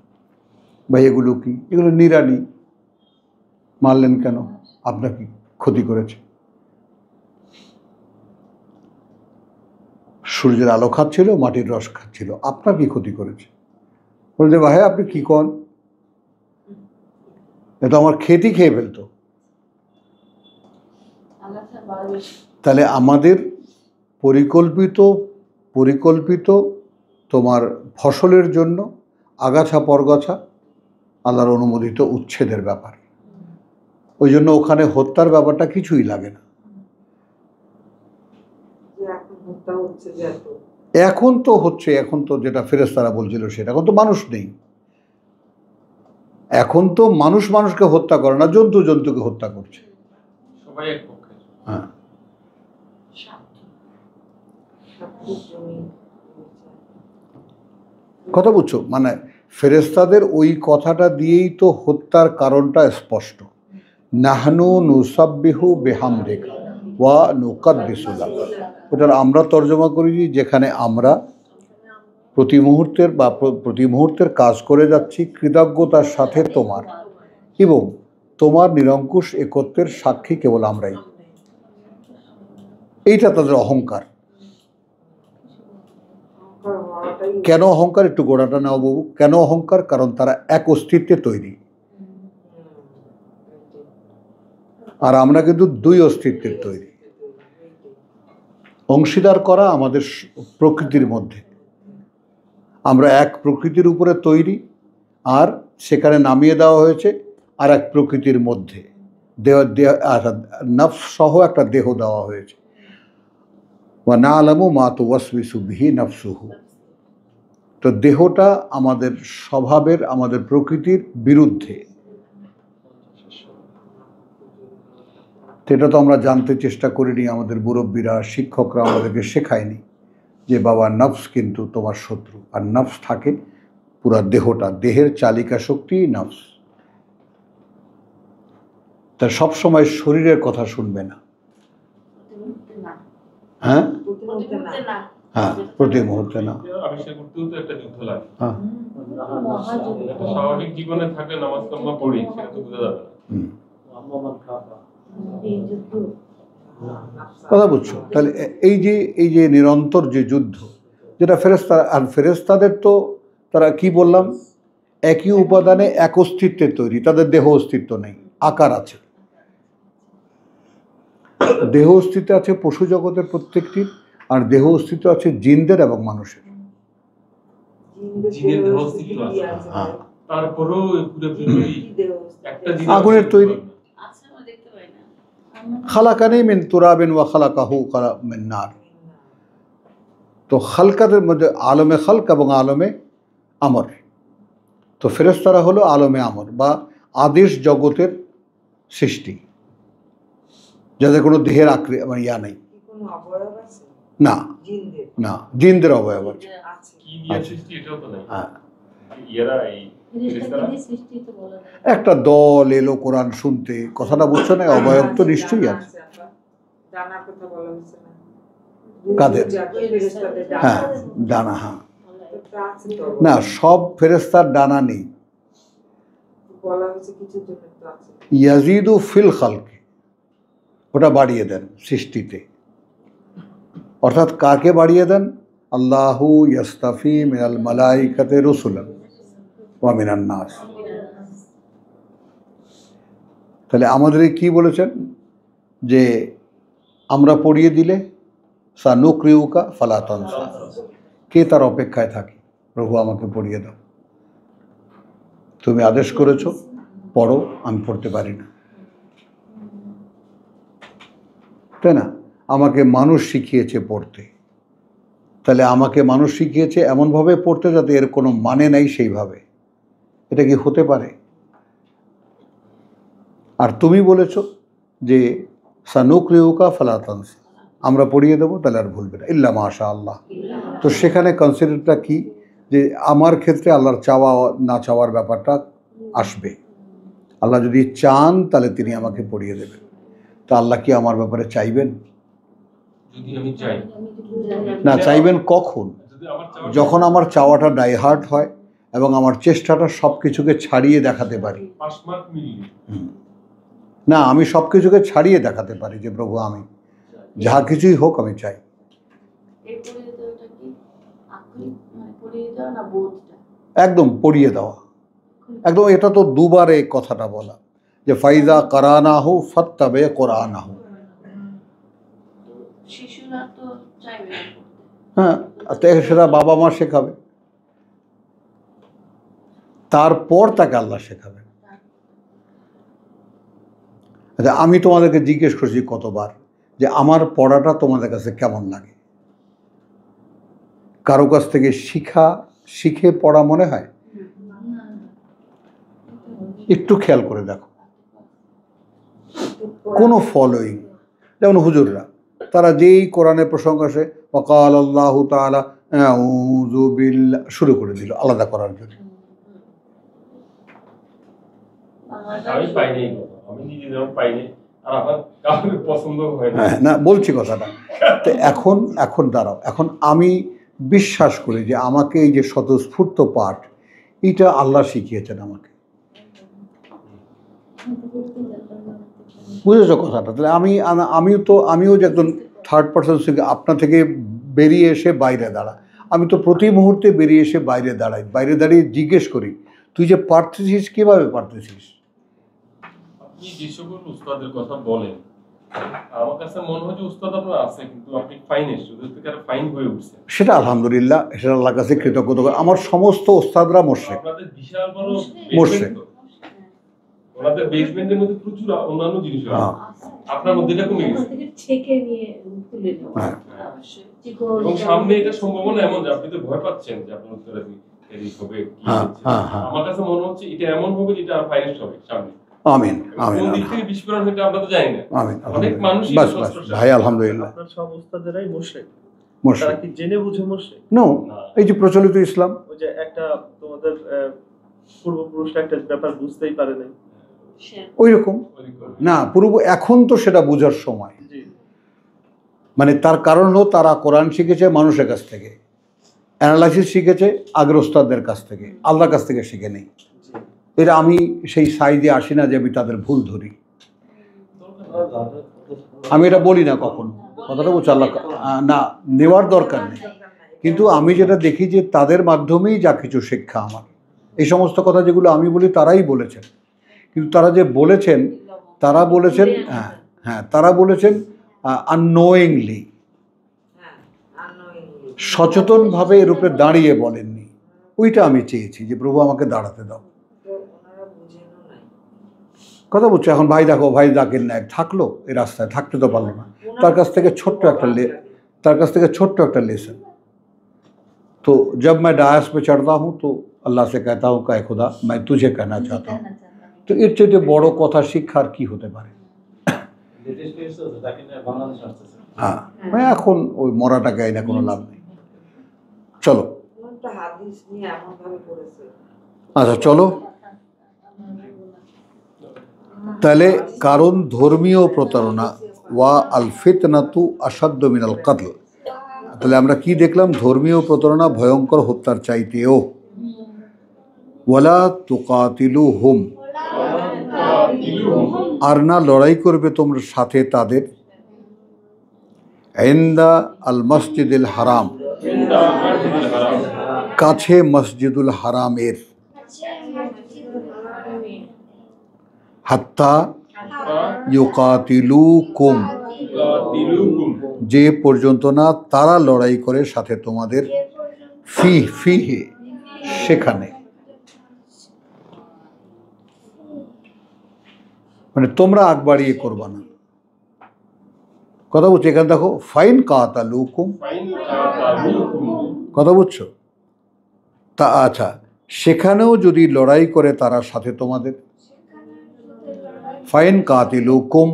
ভাই এগুলো কি? এগুলো নিরানি। মারলেন কেন? আপনার কি ক্ষতি করেছে? সূর্যের আলো খাচ্ছিল, মাটির রস খাচ্ছিল, আপনার কি ক্ষতি করেছে? বলছে ভাই আপনি কি কন, এ তো আমার খেতেই খেয়ে ফেলতো। তাহলে আমাদের পরিকল্পিত তোমার ফসলের জন্য আগাছা পরগাছা আল্লাহর অনুমোদিত উচ্ছেদের ব্যাপার। ওই জন্য ওখানে হত্যার ব্যাপারটা কিছুই লাগে না। এখন তো হচ্ছে, এখন তো যেটা ফেরেশতারা বলছিল সেটা, এখন তো মানুষ নেই। এখন তো মানুষ মানুষকে হত্যা করে না, জন্তু জন্তুকে হত্যা করছে। সবাই এক পক্ষে। হ্যাঁ, কথা বুঝছো? মানে ফেরেশতাদের ওই কথাটা দিয়েই তো হত্যার কারণটা স্পষ্ট। নাহনু নুসাব্বিহু বিহামদিকা ওয়া নুকাদ্দিসু লাক। ওটার আমরা তর্জমা করি যেখানে আমরা প্রতি মুহূর্তের কাজ করে যাচ্ছি কৃতজ্ঞতার সাথে তোমার, এবং তোমার নিরঙ্কুশ একত্বের সাক্ষী কেবল আমরাই। এইটা তাদের অহংকার। কেন অহংকার? একটু গোড়াটা নাও বাবু। কেন অহংকার? কারণ তারা এক অস্তিত্বে তৈরি, আর আমরা কিন্তু 2 অস্তিত্বের তৈরি। অংশীদার করা আমাদের প্রকৃতির মধ্যে, আমরা এক প্রকৃতির উপরে তৈরি, আর সেখানে নামিয়ে দেওয়া হয়েছে আর এক প্রকৃতির মধ্যে নফস সহ একটা দেহ দেওয়া হয়েছে। ওয়া না'লামু মা তুওয়াসবিসু বিহি নফসুহু। তো দেহটা আমাদের স্বভাবের, আমাদের প্রকৃতির বিরুদ্ধে। সেটা তো আমরা জানতে চেষ্টা করিনি, আমাদের মুরব্বীরা শিক্ষকরা আমাদেরকে শেখায়নি যে বাবা নফস কিন্তু তোমার শত্রু, আর নফস থাকে পুরা দেহটা, দেহের চালিকা শক্তি নফস। তা সবসময় শরীরের কথা শুনবে না। হ্যাঁ হ্যাঁ, প্রতি মুহূর্তে না। আবিষ্কার করতেও তো একটা যুদ্ধ লাগে। হ্যাঁ, একটা স্বাভাবিক জীবনে থাকলে নামাজ কালামা পড়ি, সেটা তো বোঝা যাবে না। কথা বুঝছো? তাহলে এই যে নিরন্তর যে যুদ্ধ, যেটা ফেরেশতা, আর ফেরেশতাদের তো তারা কি বললাম, একই উপাদানে এক অস্তিত্বের তৈরি, তাদের দেহ অস্তিত্ব নেই, আকার আছে। দেহ অস্তিত্ব আছে পশু জগতের প্রত্যেকটির, আর দেহ অস্তিত্ব আছে জিনদের এবং মানুষের। জিনের দেহ অস্তিত্ব আছে, হ্যাঁ, তারপরেও পুরো পৃথিবী একটা জিনিস আগুনের তৈরি। খালাকানি মিন তুরাবিন ওয়া খালাকাহু মিন নার। তো খালকাদের মধ্যে আলমে খালক এবং আলমে আমর। তো ফেরেশতারা হলো আলমে আমর বা আদেশ জগতের সৃষ্টি, যাদের কোনো দেহের ইয়া নেই। না না, জিনদের অবয়ব আছে। কি দিয়ে সৃষ্টি এটাও তো নাই। হ্যাঁ, এরা এই ফেরেশতারা একটা দল এলো কোরআন শুনতে, কথাটা বুঝছো না? অবয়ব তো নিশ্চয়ই আছে। কাদের? হ্যাঁ, ডানা। হ্যাঁ, না, সব ফেরেশতার ডানা নেই। ইয়াজিদু ফিল খালকে, ওটা বাড়িয়ে দেন সৃষ্টিতে। অর্থাৎ কাকে বাড়িয়ে দেন? আল্লাহু ইয়াস্তাফি মিনাল মালাইকাতি রুসুলান ওয়া মিনান নাস। তাহলে আমাদের কি বলেছেন যে আমরা পড়িয়ে দিলে সানুকরিউকা ফালা তানসা, কে তার অপেক্ষায় থাকে? প্রভু আমাকে পড়িয়ে দাও। তুমি আদেশ করেছো পড়ো, আমি পড়তে পারি না, তাই না? আমাকে মানুষ শিখিয়েছে পড়তে, তাহলে আমাকে মানুষ শিখিয়েছে এমনভাবে পড়তে যাতে এর কোনো মানে নাই সেইভাবে। এটা কি হতে পারে? আর তুমি বলেছো যে সানুকরিউকা ফালা তানসা, আমরা পড়িয়ে দেবো তাহলে আর ভুলবে না, ইল্লা মাশা আল্লাহ। তো সেখানে কনসিডারটা কি, যে আমার ক্ষেত্রে আল্লাহর চাওয়া না চাওয়ার ব্যাপারটা আসবে। আল্লাহ যদি চান তাহলে তিনি আমাকে পড়িয়ে দেবেন। তা আল্লাহ কি আমার ব্যাপারে চাইবেন? যদি আমি চাই, না, চাইবেন কখন? যদি আমার চাওয়া যখন আমার চাওয়াটা ডাইহার্ট হয় এবং আমার চেষ্টাটা সব কিছুকে ছাড়িয়ে দেখাতে পারি। 5 মার্ক মিললি, না, আমি সব কিছুকে ছাড়িয়ে দেখাতে পারি যে প্রভু আমি যা কিছুই হোক আমি চাই। এই পড়িয়ে দেওয়াটা কি আক্ষরিক মানে পড়িয়ে দেওয়া না বোধটা? একদম পড়িয়ে দেওয়া, একদম। এটা তো দুবার এই কথাটা বলা যে ফাইদা কারানাহু ফাত্তাবে কোরআনাহু। শিশুরা তো চাইবে না পড়তে। হ্যাঁ, তো সেটা বাবা মা শেখাবে, তারপর তাকে আল্লাহ শেখাবেন। আচ্ছা, আমি তোমাদেরকে জিজ্ঞেস করছি কতবার যে আমার পড়াটা তোমাদের কাছে কেমন লাগে? কারো কাছ থেকে শিখে পড়া মনে হয়? একটু খেয়াল করে দেখো, কোনো ফলোয়িং, যেমন হুজুররা, তারা যেই কোরআনের প্রসঙ্গ আসে ওয়াকাল আল্লাহু তাআলা আউযু বিল্লাহ শুরু করে দিল আলাদা করার জন্য। আমি পাইনি এই কথা, আমি নিজে যেমন পাইনি, আর আমার কাউকে পছন্দ হয় না। হ্যাঁ, না বলছি কথাটা। তো এখন দাঁড়াও, এখন আমি বিশ্বাস করি যে আমাকে এই যে স্বতঃস্ফূর্ত পাঠ, এটা আল্লাহ শিখিয়েছেন আমাকে। বুঝেছো কথাটা? তাহলে আমিও যে একজন থার্ড পার্সন থেকে আপনার থেকে বেরিয়ে এসে বাইরে দাঁড়া, আমি তো প্রতি মুহূর্তে বেরিয়ে এসে বাইরে দাঁড়াই, বাইরে দাঁড়িয়ে জিজ্ঞেস করি তুই যে পারতেছিস কীভাবে পারতেছিস? আপনি যে সকল উস্তাদের কথা বলেন, আমার কাছে মনে হয় যে উস্তাদ আপনার আছে, কিন্তু আপনি ফাইনেস্ট, ওদের থেকে আর ফাইন হয়ে উঠছে। সেটা আলহামদুলিল্লাহ, সেটা আল্লাহর কাছে কৃতজ্ঞতা। আমার সমস্ত ওস্তাদরা মোশরেক। আপনাদের বিশাল বড় মোশরেক। basement তো। ওনাদের বেসমেন্টের মধ্যে প্রচুর অন্যান্য জিনিস আছে, আপনার মধ্যে এটা কমে গেছে। ছেকে নিয়ে তুলে নেওয়া হ্যাঁ। অবশ্যই। এবং সামনে এটা সম্ভাবনা এমন যে আপনি তো ভয় পাচ্ছেন যে আপনার উত্তরে দেরি হবে কি হ্যাঁ, হচ্ছে। হ্যাঁ, হ্যাঁ। আমার কাছে মনে হচ্ছে এটা এমন হবে যেটা আর ফাইনেস্ট হবে সামনে। আমিন আমিন কোন দিক থেকে বিস্ফোরণ হতে আমরা তো জানি না। আমিন। অনেক মানুষই বাস সংস্পর্শে ভাই, আলহামদুলিল্লাহ। আপনার সব উস্তাদেরাই মুশরিক। তারা মোশরেক কি জেনে বুঝে মুশরিক? নো, না। এই যে প্রচলিত ইসলাম, ওই যে একটা তোমাদের পূর্বপুরুষরা একটা ব্যাপার বুঝতেই পারে নাই। ওই রকম না এখন তো সেটা বোঝার সময়। জি, মানে তার কারণ হলো তারা কোরআন শিখেছে মানুষের কাছ থেকে, অ্যানালাইসিস শিখেছে আগের ওস্তাদদের কাছ থেকে, আল্লাহর কাছ থেকে শিখে নেই। জি। এটা আমি সেই সাইডে আসি না যে আমি তাদের ভুল ধরি, আমি এটা বলি না কখনো। কথাটা বলছি আল্লাহ না, নেওয়ার দরকার নেই, কিন্তু আমি যেটা দেখি যে তাদের মাধ্যমেই যা কিছু শিক্ষা আমার, এই সমস্ত কথা যেগুলো আমি বলি তারাই বলেছেন, কিন্তু তারা যে বলেছেন তারা বলেছেন তারা বলেছেন আননোয়িংলি, সচেতনভাবে এর উপরে দাঁড়িয়ে বলেননি। ওইটা আমি চেয়েছি যে প্রভু আমাকে দাঁড়াতে দাও। কথা বলছো এখন ভাই দেখো, ভাই জাকির নায়েক থাকলো এই রাস্তায়, থাকতে তো পারলো না। তার কাছ থেকে ছোট্ট একটা लेसन। तो जब मैं डायस पे चढ़ता हूँ तो अल्लाह से कहता हूँ कि खुदा मैं तुझे कहना चाहता हूँ। তো এর চেয়ে বড় কথা শিক্ষার কি হতে পারে? হ্যাঁ, এখন ওই মরাটাকে আইনা কোনো লাভ নেই। চলো আচ্ছা চলো তাহলে, কারণ ধর্মীয় প্রতারণা ওয়া আল ফিতনাতু আসাদ্দু মিনাল কতল। তাহলে আমরা কি দেখলাম? ধর্মীয় প্রতারণা ভয়ঙ্কর হত্যার চাইতেও। ওয়ালা তুকাতিলুহুম, আর না লড়াই করবে তোমরা সাথে তাদের, ইনদা আল মসজিদুল হারাম, কাছে মসজিদুল হারামের, হাত্তা ইউকাতিলুকুম, যে পর্যন্ত না তারা লড়াই করে সাথে তোমাদের, ফিহে সেখানে। মানে তোমরা আগ বাড়িয়ে করবা না। কথা বুঝছো? এখানে দেখো ফাইন কাতালুকুম, কথা বুঝছো? তা আচ্ছা, সেখানেও যদি লড়াই করে তারা সাথে তোমাদের, ফাইন কাতিলুকুম,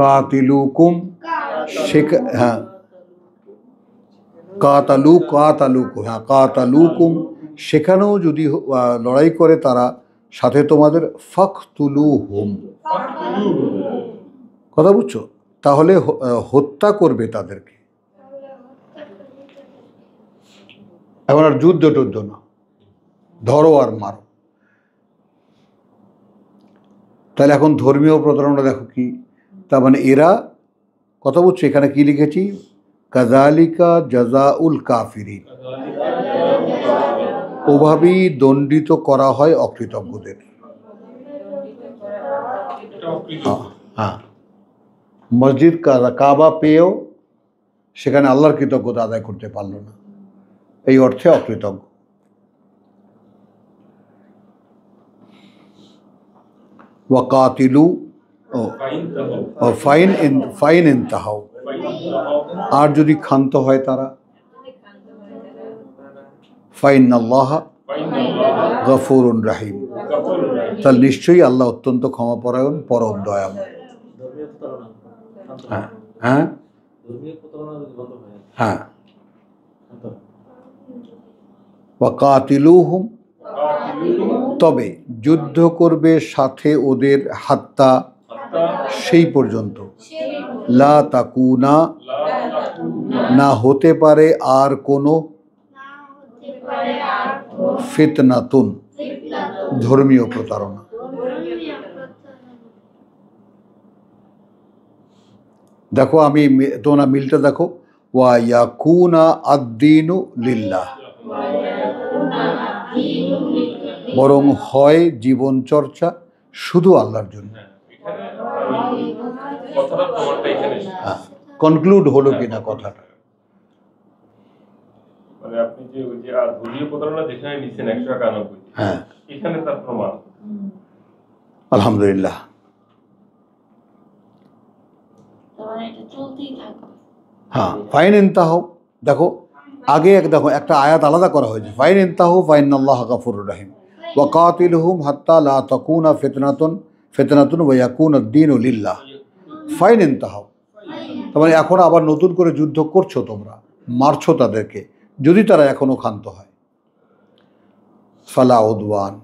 কাতিলুকুম, হ্যাঁ কাতালুকুম, হ্যাঁ কাতালুকুম, সেখানেও যদি লড়াই করে তারা সাথে তোমাদের, ফাকতুলুহুম, কথা বুঝছো? তাহলে হত্যা করবে তাদেরকে। এখন আর যুদ্ধ টুদ্ধ না, ধরো আর মারো। তাহলে এখন ধর্মীয় প্রতারণা দেখো কি, তার মানে এরা, কথা বুঝছো? এখানে কি লিখেছি, কাযালিকা জাযাউল কাফিরিন, ওভাবেই দণ্ডিত করা হয় অকৃতজ্ঞদের। হ্যাঁ, মসজিদ কাবা পেয়েও সেখানে আল্লাহর কৃতজ্ঞতা আদায় করতে পারল না, এই অর্থে অকৃতজ্ঞ। ওয়াকাতিলু ও ফাইন ইনতাহাউ, আর যদি ক্ষান্ত হয় তারা, ফাইনাল্লাহা গফুরুন রাহিম, তাহলে নিশ্চয়ই আল্লাহ অত্যন্ত ক্ষমাপরায়ণ, পরম দয়াময়। ধর্মীয় প্রতারণা হ্যাঁ হ্যাঁ ধর্মীয় প্রতারণা যদি বন্ধ হয়, হ্যাঁ, শান্ত হয়। ওয়াকাতিলুহুম, তবে যুদ্ধ করবে সাথে ওদের, হাত্তা, সেই পর্যন্ত, লা তাকুনা, না হতে পারে আর কোনো, ফিতনাতুন, ধর্মীয় প্রতারণা। দেখো আমি তোমরা মিলটা দেখো, ওয়া ইয়াকুনা আদ-দীনু লিল্লাহ, বরং হয় জীবন চর্চা শুধু আল্লাহর জন্য। কনক্লুড হলো কিনা কথাটা? মানে আপনি যে ওই যে ধর্মীয় প্রতারণা যেখানে নিছেন 191, হ্যাঁ, এখানে তার প্রমাণ। আলহামদুলিল্লাহ। মানে এটা চলতেই থাকবে। হ্যাঁ, ফাইন ইনতাহু, দেখো আগে দেখো একটা আয়াত আলাদা করা হয়েছে, ফাইন ইনতাহু ফাইনাল্লাহা গফুরুর রহিম, ওয়া কাতিলুহুম হাত্তা লা তাকুনা ফিতনাতুন ওয়া ইয়াকুনা আদ-দীনু লিল্লাহ। ফাইন ইনতাহু, তার মানে এখন আবার নতুন করে যুদ্ধ করছো তোমরা, মারছো তাদেরকে, যদি তারা এখনো ক্ষান্ত হয়, ফালা উদওয়ান,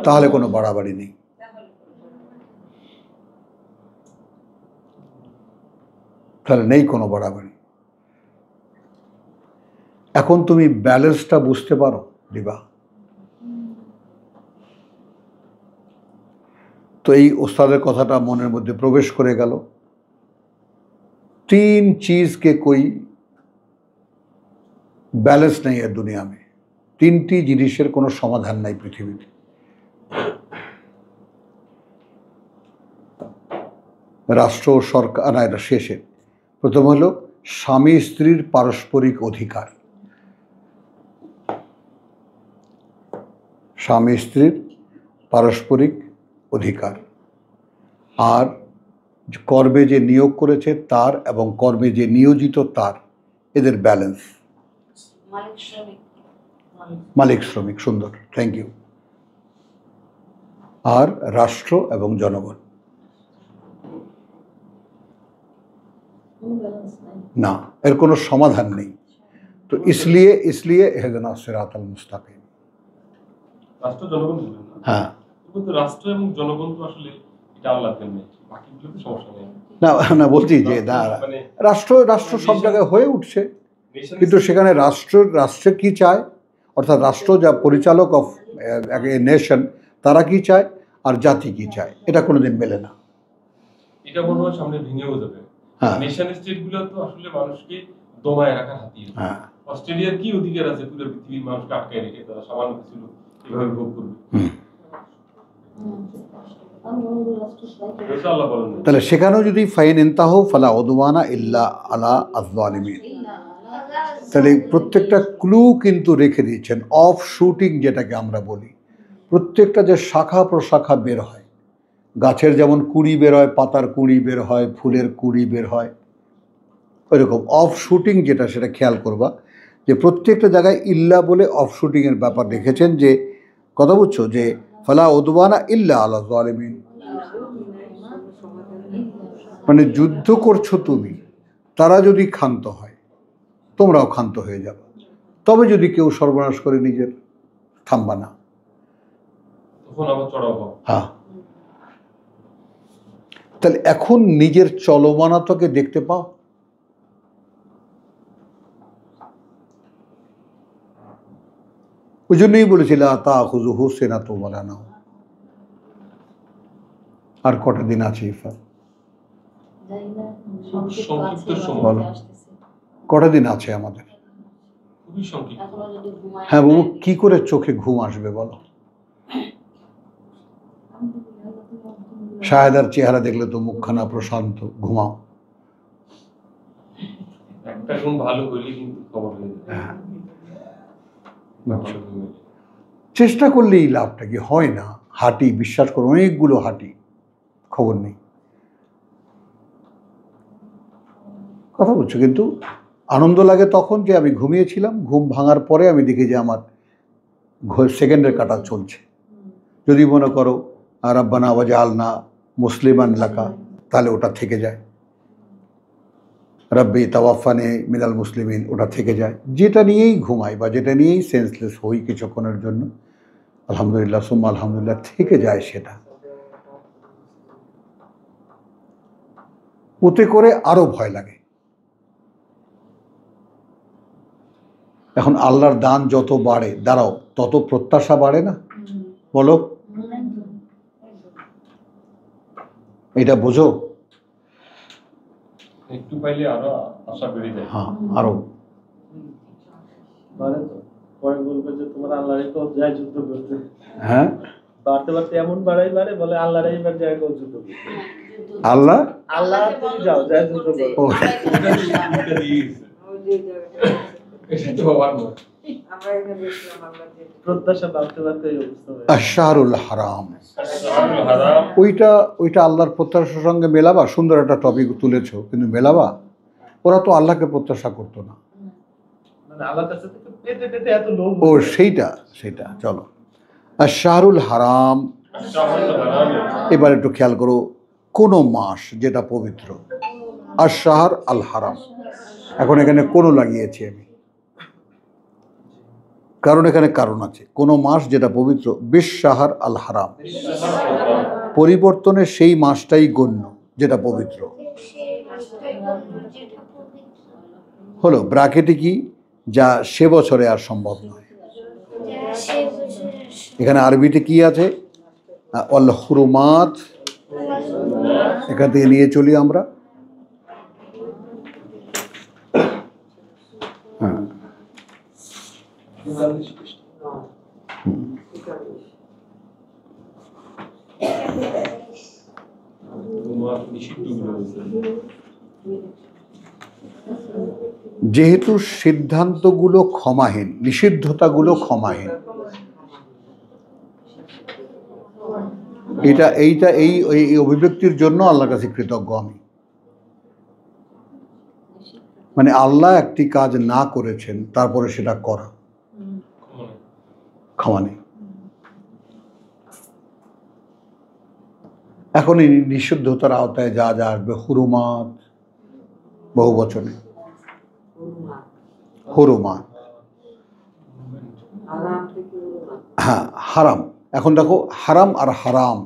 তাহলে কোনো বাড়াবাড়ি নেই। তাহলে নেই কোনো বাড়াবাড়ি। এখন তুমি ব্যালেন্সটা বুঝতে পারো দিবা? তো এই ওস্তাদের কথাটা মনের মধ্যে প্রবেশ করে গেল। 3 चीज के कोई बैलेंस नहीं है दुनिया में, 3টি জিনিসের কোনো সমাধান নাই পৃথিবীতে। রাষ্ট্র সরকার না, এটা শেষে। প্রথম হলো স্বামী স্ত্রীর পারস্পরিক অধিকার, স্বামী স্ত্রীর পারস্পরিক অধিকার, আর কর্মে যে নিয়োগ করেছে তার এবং কর্মে যে নিয়োজিত তার, এদের ব্যালেন্স। মালিক শ্রমিক, সুন্দর, থ্যাংক ইউ। আর রাষ্ট্র এবং জনগণ, না, এর কোনো সমাধান নেই। তো इसलिए ইহদিনা সিরাতাল মুস্তাকিম। রাষ্ট্র জনগণ বলবেন না? হ্যাঁ, কিন্তু রাষ্ট্র এবং জনগণ তো আসলে এটা আল্লাহর জন্য, বাকিগুলো তো সমস্যা নেই। না না, বলছি যে না, রাষ্ট্র সব জায়গায় হয়ে উঠছে, কিন্তু সেখানে রাষ্ট্র কি চায়, অর্থাৎ রাষ্ট্র যা পরিচালক অফ নেশন, তারা কি চায় আর জাতি কি চায়, এটা কোনোদিন মেলে না। এটা মনে হয় সামনে ভেঙেও যাবে। হ্যাঁ। নেশন স্টেট গুলো তো আসলে মানুষকে দমায় রাখার হাতিয়ার। হ্যাঁ, অস্ট্রেলিয়ার কি অধিকার আছে পুরো পৃথিবীর মানুষকে আটকায় রেখে তারা সামান্য কিছু এভাবে ভোগ করবে? এটা আল্লাহ বলেন না। তাহলে সেখানেও যদি ফাইন ইনতাহু ফালা উদওয়ানা ইল্লা আলা আয-যালিমিন, তাহলে প্রত্যেকটা ক্লু কিন্তু রেখে দিয়েছেন, অফ শুটিং যেটাকে আমরা বলি, প্রত্যেকটা যে শাখা প্রশাখা বের হয়, গাছের যেমন কুঁড়ি বের হয়, পাতার কুঁড়ি বের হয়, ফুলের কুঁড়ি বের হয়, ওইরকম অফ শুটিং যেটা সেটা খেয়াল করবা যে প্রত্যেকটা জায়গায় ইল্লা বলে অফ শুটিংয়ের ব্যাপার রেখেছেন। যে কথা বুঝছো, যে ফালা উদওয়ানা ইল্লা আলা যালিমিন, মানে যুদ্ধ করছো তুমি, তারা যদি ক্ষান্ত হয় তোমরাও ক্ষান্ত হয়ে যাবে, তবে যদি কেউ সর্বনাশ করে নিজের, থামবা না। তখন আবার চড়াও হও। হ্যাঁ, তাহলে এখন নিজের চলমানতাকে দেখতে পাও। ওই জন্যই বলেছিল তাখুযুহু সিনাতুন ওয়ালা নাওম। আর কটা দিন আছে ইফা? জানি না, সংক্ষিপ্ত আছে, সময়। বলো। আসতেছে। কটা দিন আছে আমাদের? খুবই সংক্ষিপ্ত। এখনো যদি ঘুমায় হ্যাঁ বাবু, কি করে চোখে ঘুম আসবে বলো? শাহেদার চেহারা দেখলে তো মুখখানা প্রশান্ত, ঘুমাও। একটা গুণ ভালো হইলে কিন্তু খবর হয়ে যায়। হ্যাঁ, ভালো গুণ হইলে। চেষ্টা করলেই লাভটা কি হয় না? হাঁটি, বিশ্বাস করো, অনেকগুলো হাঁটি, খবর নেই, কথা বলছো। কিন্তু আনন্দ লাগে তখন যে আমি ঘুমিয়েছিলাম, ঘুম ভাঙার পরে আমি দেখি যে আমার সেকেন্ডের কাটা চলছে। যদি মনে করো রাব্বানা ওয়াজআলনা মুসলিমান লাকা, তাহলে ওটা থেকে যায়। রাব্বি তাওয়াফানি মিনাল মুসলিমিন, ওটা থেকে যায়। যেটা নিয়েই ঘুমাই বা যেটা নিয়েই সেন্সলেস হই কিছুক্ষণের জন্য, আলহামদুলিল্লাহ সুম্মা আলহামদুলিল্লাহ, থেকে যায় সেটা। ওতে করে আরো ভয় লাগে। এখন আল্লাহর দান যত বাড়ে, দাঁড়াও, তত প্রত্যাশা বাড়ে না? বলো, এটা বোঝো? একটু পাইলে আরো আশা বেড়ে যায়। হ্যাঁ, আরো। মানে তো পরে বলবে যে তোমার আল্লাহরই তো যায় যুদ্ধ করতে, হ্যাঁ, বাড়তে বাড়তে এমন বাড়াই বাড়ে, বলে আল্লাহর এইবার যায় যুদ্ধ করতে। আল্লাহ আল্লাহ তুমি যাও, যায় যুদ্ধ করো। ও, এটা দিয়ে গেছে। এটা তো বাবার মত। আমরা এখানে দেখলাম, আমরা যে প্রত্যাশা বাড়তে বাড়তে এই অবস্থা হয়। আশহারুল হারাম, শাহরুল হারাম। ওইটা আল্লাহর প্রত্যাশার সঙ্গে মেলাবা? সুন্দর একটা টপিক তুলেছো, কিন্তু মেলাবা? ওরা তো আল্লাহকে প্রত্যাশা করতো না। মানে আল্লাহর কাছে থেকে পেতে পেতে এত লোভ ও, হয়ে যায়। সেইটা চলো। আশহারুল হারাম, শাহরুল হারাম। এবার একটু খেয়াল করো, কোন মাস যেটা পবিত্র, আশহার আল হারাম। এখন এখানে কোনো লাগিয়েছি আমি, কারণ এখানে কারণ আছে। কোন মাস যেটা পবিত্র, বিশাহার আল হারাম, পরিবর্তনে সেই মাসটাই গণ্য যেটা পবিত্র হলো। ব্র্যাকেটে কি, যা সে বছরে আর সম্ভব নয়। এখানে আরবিতে কি আছে? অল হুরুমাত, এখান থেকে নিয়ে চলি আমরা। হ্যাঁ, তোমার নিষিদ্ধগুলো বলছে। যেহেতু সিদ্ধান্তগুলো ক্ষমাহীন, নিষিদ্ধতাগুলো ক্ষমাহীন, এই অভিব্যক্তির জন্য আল্লাহর কাছে কৃতজ্ঞ আমি। মানে আল্লাহ একটি কাজ না করেছেন, তারপরে সেটা করা, ক্ষমা নেই। এখন এই নিষিদ্ধতার আওতায় যা যা আসবে, হুরুমাত, বহু বচনে হুরুমাত, আরাম থেকে উন্নত। হ্যাঁ, হারাম। এখন দেখো, হারাম আর হারাম,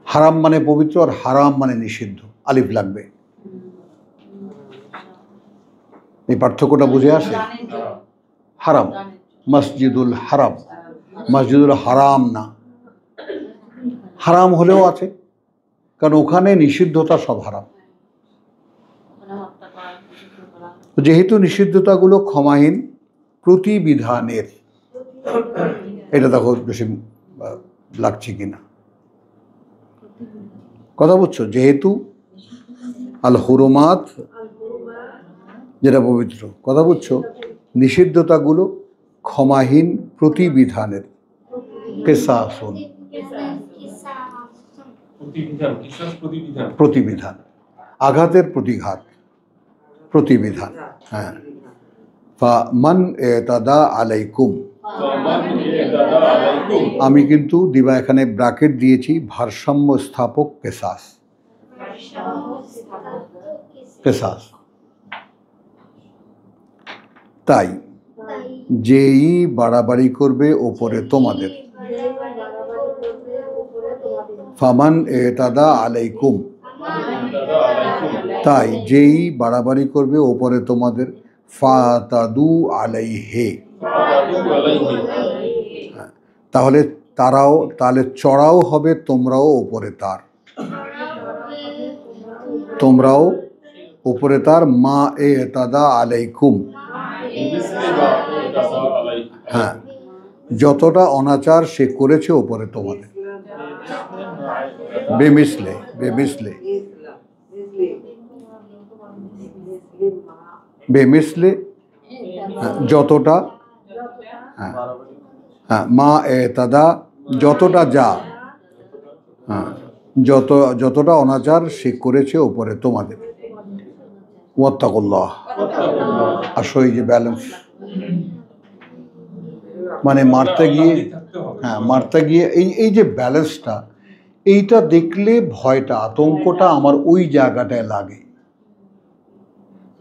হারাম মানে পবিত্র আর হারাম মানে নিষিদ্ধ, আলিফ লাগবে। এই পার্থক্যটা বুঝে আসে? হারাম মসজিদুল হারাম, মসজিদুল হারাম না। হারাম হলেও আছে, কারণ ওখানে নিষিদ্ধতা সব হারাম। যেহেতু নিষিদ্ধতাগুলো ক্ষমাহীন, প্রতিবিধানের, এটা দেখো বেশি লাগছে কিনা, কথা বুঝছো? যেহেতু আল হুরুমাত যেটা পবিত্র, কথা বুঝছো? নিষিদ্ধতাগুলো ক্ষমাহীন, প্রতিবিধানের, কিসাসুন, প্রতিবিধান, কিসাস প্রতিবিধান। প্রতিবিধান, আঘাতের প্রতিঘাত, প্রতিবিধান। হ্যাঁ, ফামান ইতাদা আলাইকুম, আমি কিন্তু দিবা এখানে ব্র্যাকেট দিয়েছি, ভারসাম্য স্থাপক কেসাস, কেসাস। তাই যেই বাড়াবাড়ি করবে ওপরে তোমাদের, ফামান ইতাদা আলাইকুম, তাই যেই বাড়াবাড়ি করবে ওপরে তোমাদের, ফাতাদু আলাইহে, তাহলে তাহলে চড়াও হবে তোমরাও ওপরে তার, তোমরাও উপরে তার, মা ইতাদা আলাইকুম, হ্যাঁ, যতটা অনাচার সে করেছে ওপরে তোমাদের, বেমিসলে, বেমিসলে, বেমিসলে, যতটা, হ্যাঁ হ্যাঁ, মা ইতাদা, যতটা যা, হ্যাঁ, যতটা অনাচার সে করেছে ওপরে তোমাদের। ওয়াত্তাকুল্লাহ, আসো এই যে ব্যালেন্স, মানে মারতে গিয়ে, হ্যাঁ মারতে গিয়ে এই যে ব্যালেন্সটা, এইটা দেখলে ভয়টা, আতঙ্কটা আমার ওই জায়গাটায় লাগে,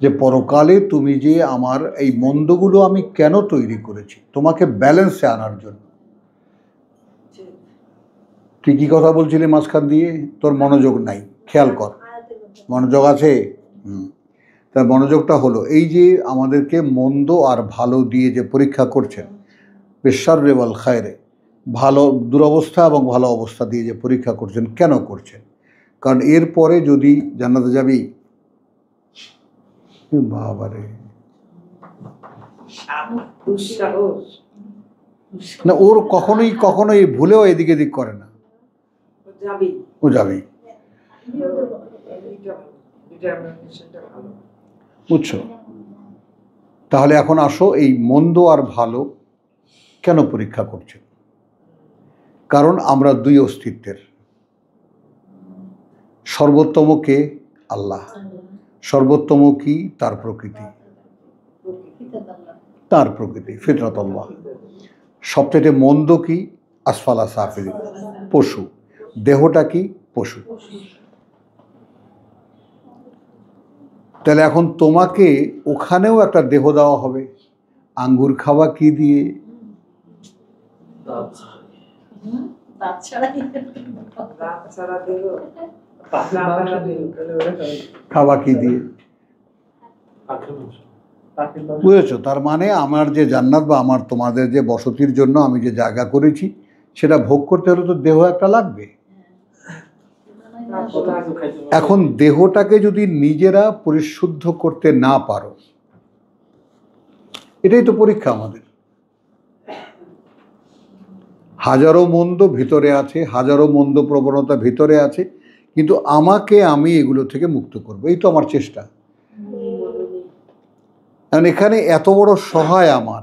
যে পরকালে তুমি যে আমার এই মন্দগুলো আমি কেন তৈরি করেছি, তোমাকে ব্যালেন্সে আনার জন্য। তুই কি কথা বলছিলি মাঝখান দিয়ে? তোর মনোযোগ নাই, খেয়াল কর, মনোযোগ আছে? তার মনোযোগটা হলো এই যে আমাদেরকে মন্দ আর ভালো দিয়ে যে পরীক্ষা করছেন, বিশাররি ওয়াল খায়রে, ভালো দুরবস্থা এবং ভালো অবস্থা দিয়ে যে পরীক্ষা করছেন, কেন করছেন? কারণ এরপরে যদি জান্নাতে যাবি, বাবারে না, ওর কখনোই ভুলেও এদিকে দিক করে না, ও যাবি, বুঝছো? তাহলে এখন আসো, এই মন্দ আর ভালো কেন পরীক্ষা করছে? কারণ আমরা দুই অস্তিত্বের, সর্বোত্তম কে? আল্লাহ। সর্বোত্তম কি? তার প্রকৃতি, তার প্রকৃতি, ফিতরাত আল্লাহ। সবচেয়ে মন্দ কি? আসফালা সাফিলিন, পশু। দেহটা কি? পশু। তাহলে এখন তোমাকে ওখানেও একটা দেহ দেওয়া হবে, আঙ্গুর খাওয়া কি দিয়ে? খাওয়া কি দিয়ে? বুঝেছো? তার মানে আমার যে জান্নাত বা আমার তোমাদের যে বসতির জন্য আমি যে জায়গা করেছি, সেটা ভোগ করতে হলে তো দেহ একটা লাগবে। এখন দেহটাকে যদি নিজেরা পরিশুদ্ধ করতে না পারো, এটাই তো পরীক্ষা আমাদের। হাজারো মন্দ ভিতরে আছে, হাজারো মন্দ প্রবণতা ভিতরে আছে, কিন্তু আমি এগুলো থেকে মুক্ত করবো, এই তো আমার চেষ্টা। কারণ এখানে এত বড় সহায় আমার,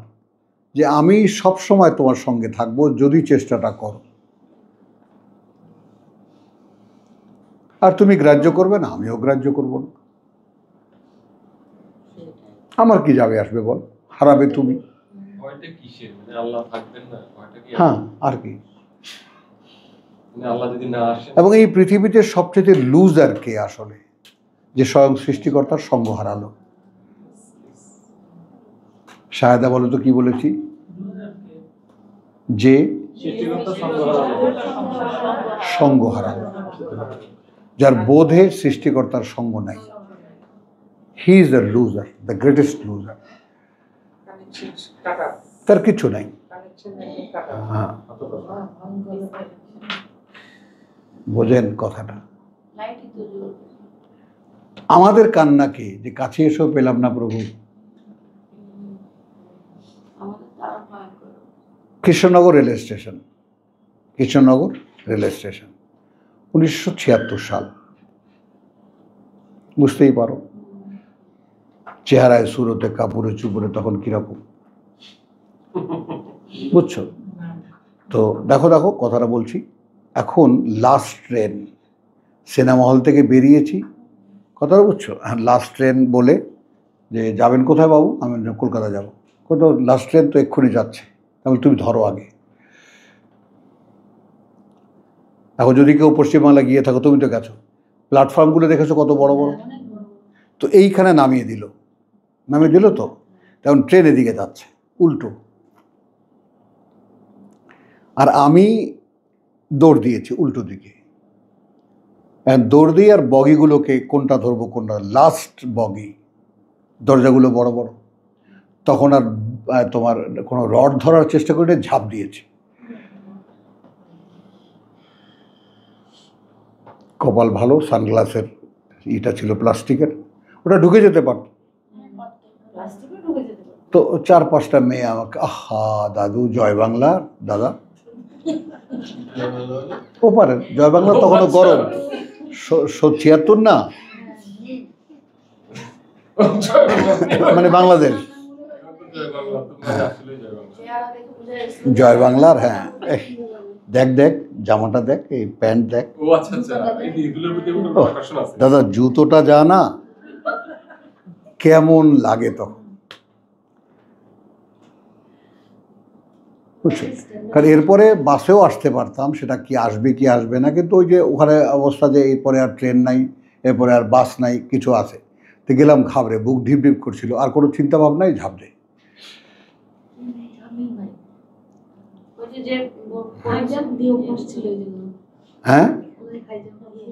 যে আমি সব সময় তোমার সঙ্গে থাকবো যদি চেষ্টাটা করো। আর তুমি গ্রাহ্য করবে না, আমিও গ্রাহ্য করব না। আমার কি যাবে আসবে বল, হারাবে তুমি। ভয়টা কিসের? মানে আল্লাহ থাকবেন না, ভয়টা কি? হ্যাঁ, আর কি? মানে আল্লাহ যদি না আসেন। এবং এই পৃথিবীতে সবচেয়ে লুজার কে আসলে? যে স্বয়ং সৃষ্টিকর্তার সঙ্গ হারালো। শাহেদা বলো তো কি বলেছি? যে সঙ্গ হারালো, যার বোধে সৃষ্টিকর্তার সঙ্গ নাই, he is the loser, the greatest loser. তার কিছু নাই। হ্যাঁ, বোঝেন কথাটা? আমাদের কান্নাকে যে কাছে এসেও পেলাম না প্রভু। Krishnanagar rail station, Krishnanagar rail station, 1976 সাল। বুঝতেই পারো চেহারায়, সুরতে, কাপড়ে, চুপড়ে তখন কিরকম, বুঝছো? তো দেখো দেখো কথাটা বলছি, এখন লাস্ট ট্রেন, সিনেমা হল থেকে বেরিয়েছি, কথাটা বুঝছো, হ্যাঁ লাস্ট ট্রেন বলে যে যাবেন কোথায় বাবু, আমি বললাম, কলকাতা যাবো। কোথাও লাস্ট ট্রেন তো এক্ষুনি যাচ্ছে, তাহলে তুমি ধরো আগে। এখন যদি কেউ পশ্চিমবাংলা গিয়ে থাকো, তুমি তো গেছো, প্ল্যাটফর্মগুলো দেখেছো কত বড় বড়, অনেক বড়। তো এইখানে নামিয়ে দিল, তো তখন ট্রেন এদিকে যাচ্ছে উল্টো, আর আমি দৌড় দিয়েছি উল্টো দিকে। দৌড় দিয়ে আর বগিগুলোকে কোনটা ধরবো কোনটা, লাস্ট বগি, দরজাগুলো বড় বড়, তখন আর তোমার কোনো রড ধরার চেষ্টা করে ঝাঁপ দিয়েছি। কপাল ভালো, সানগ্লাসের ইটা ছিল প্লাস্টিকের, ওটা ঢুকে যেতে পারত। প্লাস্টিকে ঢুকে যেতে পারে। তো 4-5টা মেয়ে আমাকে, আহা দাদু জয় বাংলা দাদা, ও পারেন জয় বাংলা, তখনও গরম, 76 না, মানে বাংলাদেশ, চেহারা দেখে বোঝা যাচ্ছে। জয় বাংলার, হ্যাঁ দেখ দেখ জামাটা দেখ, এই প্যান্ট দেখ, ও আচ্ছা আচ্ছা, এই এগুলোর প্রতি কোনো আকর্ষণ আছে। দাদা জুতোটা যা না কেমন লাগে তখন, বুঝছো। কারণ এরপরে বাসেও আসতে পারতাম, সেটা কি আসবে কি আসবে না, কিন্তু ওই যে ওখানে অবস্থা যে এরপরে আর ট্রেন নাই, এরপরে আর বাস নাই, কিছু আছে, তো গেলাম ঘাবড়ে, বুক ঢিপ ঢিপ করছিল, আর কোনো চিন্তা ভাবনাই ঝাপড়ে। আমি নাই। ওই যে হাইজাম্প দিয়ে বসছিল যেগুলো। হ্যাঁ ওই হাইজাম্প দিয়ে।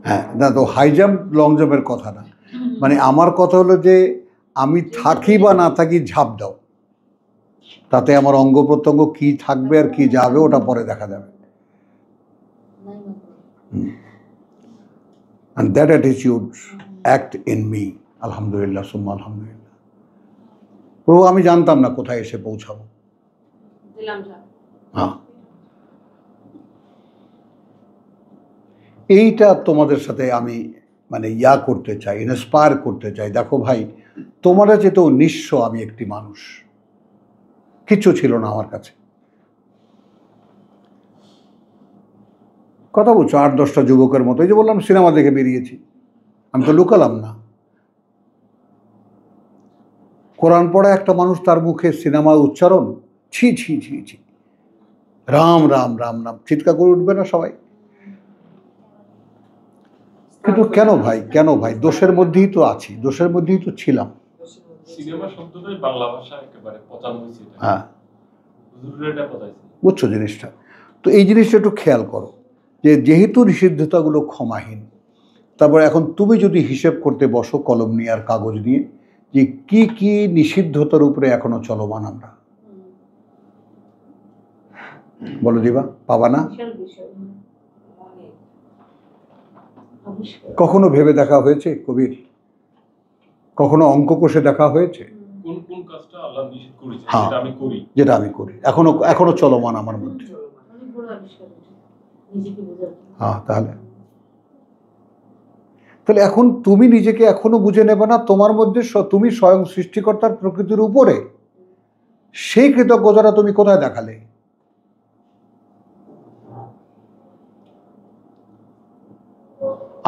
হ্যাঁ, না তো হাই জাম্প লং জাম্পের কথা না, মানে আমার কথা হলো যে আমি থাকি বা না থাকি ঝাঁপ দাও, তাতে আমার অঙ্গ প্রত্যঙ্গ কি থাকবে আর কি যাবে ওটা পরে দেখা যাবে। নাই মনে। And that attitude act in me, আলহামদুলিল্লাহ সুম্মা আলহামদুলিল্লাহ। প্রভু আমি জানতাম না কোথায় এসে পৌঁছাবো, দিলাম যা। হ্যাঁ এইটা তোমাদের সাথে আমি মানে করতে চাই, ইন্সপায়ার করতে চাই। দেখো ভাই, তোমরা যেহেতু নিঃস্ব, আমি একটি মানুষ, কিচ্ছু ছিল না আমার কাছে, কথা বলছো 8-10টা যুবকের মতো, এই যে বললাম সিনেমা দেখে বেরিয়েছি, আমি তো লুকালাম না। কোরআন পড়া একটা মানুষ, তার মুখে সিনেমা উচ্চারণ, ছি ছি ছি ছি, রাম রাম রাম রাম, চিৎকার করে উঠবে না সবাই? কিন্তু কেন ভাই, কেন ভাই, দোষের মধ্যেই তো আছি, দোষের মধ্যেই তো ছিলাম। সিনেমা শব্দটাই বাংলা ভাষা একেবারে পচানো হয়েছে। হ্যাঁ হুজুরের এটা পচাইছে। বুঝছো জিনিসটা, তো এই জিনিসটা একটু খেয়াল করো যে যেহেতু নিষিদ্ধতাগুলো ক্ষমাহীন, তারপর এখন তুমি যদি হিসেব করতে বসো কলম নিয়ে আর কাগজ নিয়ে, যে কি কি নিষিদ্ধতার উপরে এখনো চলমান আমরা, বলো দিবা, পাবা না? বিশাল বিষয়। অনেক। আবিষ্কার। কখনো ভেবে দেখা হয়েছে কবির, কখনো অঙ্ক কষে দেখা হয়েছে? কোন কোন কাজটা আল্লাহ নিষেধ করেছে হ্যাঁ। সেটা আমি করি, যেটা আমি করি, এখনো এখনো চলমান আমার মধ্যে। অনেক বড় আবিষ্কার এটা। নিজেকে বোঝার জন্য। হ্যাঁ তাহলে তাহলে এখন তুমি নিজেকে এখনো বুঝে নেবে না, তোমার মধ্যে তুমি স্বয়ং সৃষ্টিকর্তার প্রকৃতির উপরে, সেই কৃতজ্ঞতাটা তুমি কোথায় দেখালে?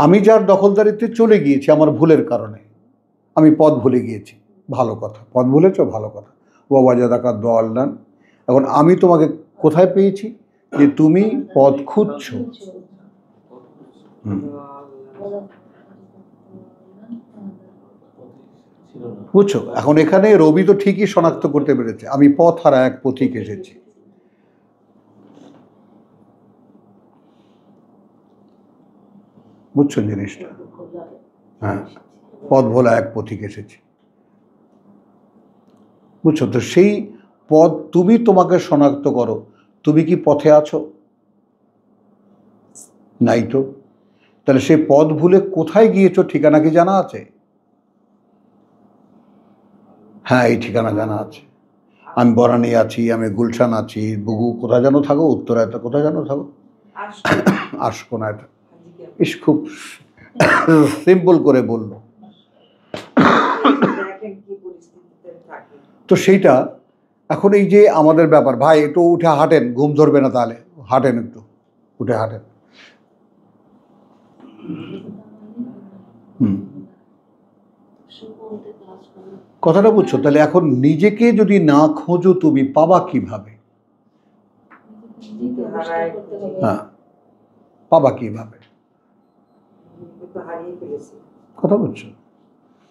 আমি যার দখলদারিত্বে চলে গিয়েছি আমার ভুলের কারণে, আমি পথ ভুলে গিয়েছি, ভালো কথা, পথ ভুলেছ ভালো কথা, ওয়াজাদাকা দোয়াল্লান। এখন আমি তোমাকে কোথায় পেয়েছি, যে তুমি পথ খুঁজছো। ছিল না। বুঝছো, এখন এখানে রবি তো ঠিকই শনাক্ত করতে পেরেছে, আমি পথ হারা এক পথিক এসেছি। বুঝছো জিনিসটা, হ্যাঁ পথ ভোলা এক পথিক এসেছি, বুঝছো। তো সেই পথ তুমি তোমাকে শনাক্ত করো, তুমি কি পথে আছো? নাই তো। তাহলে সেই পথ ভুলে কোথায় গিয়েছো ঠিকানা কি জানা আছে? হ্যাঁ এই ঠিকানা জানা আছে, আমি বরানি আছি, আমি গুলশান আছি, বুগু কোথায় যেন থাকো, উত্তরায় তো কোথায় যেন থাকো, আশকোনায়। ইস খুব সিম্পল করে বললো। দেখেন কি পরিস্থিতিতে থাকে। তো সেইটা এখন এই যে আমাদের ব্যাপার, ভাই একটু উঠে হাঁটেন, ঘুম ধরবে না তাহলে, হাঁটেন একটু, উঠে হাঁটেন। কথাটা বুঝছো? তাহলে এখন নিজেকে যদি না খোঁজো তুমি পাবা কিভাবে? হ্যাঁ, পাবা কিভাবে? হারিয়ে ফেলেছি। কথা বুঝছো?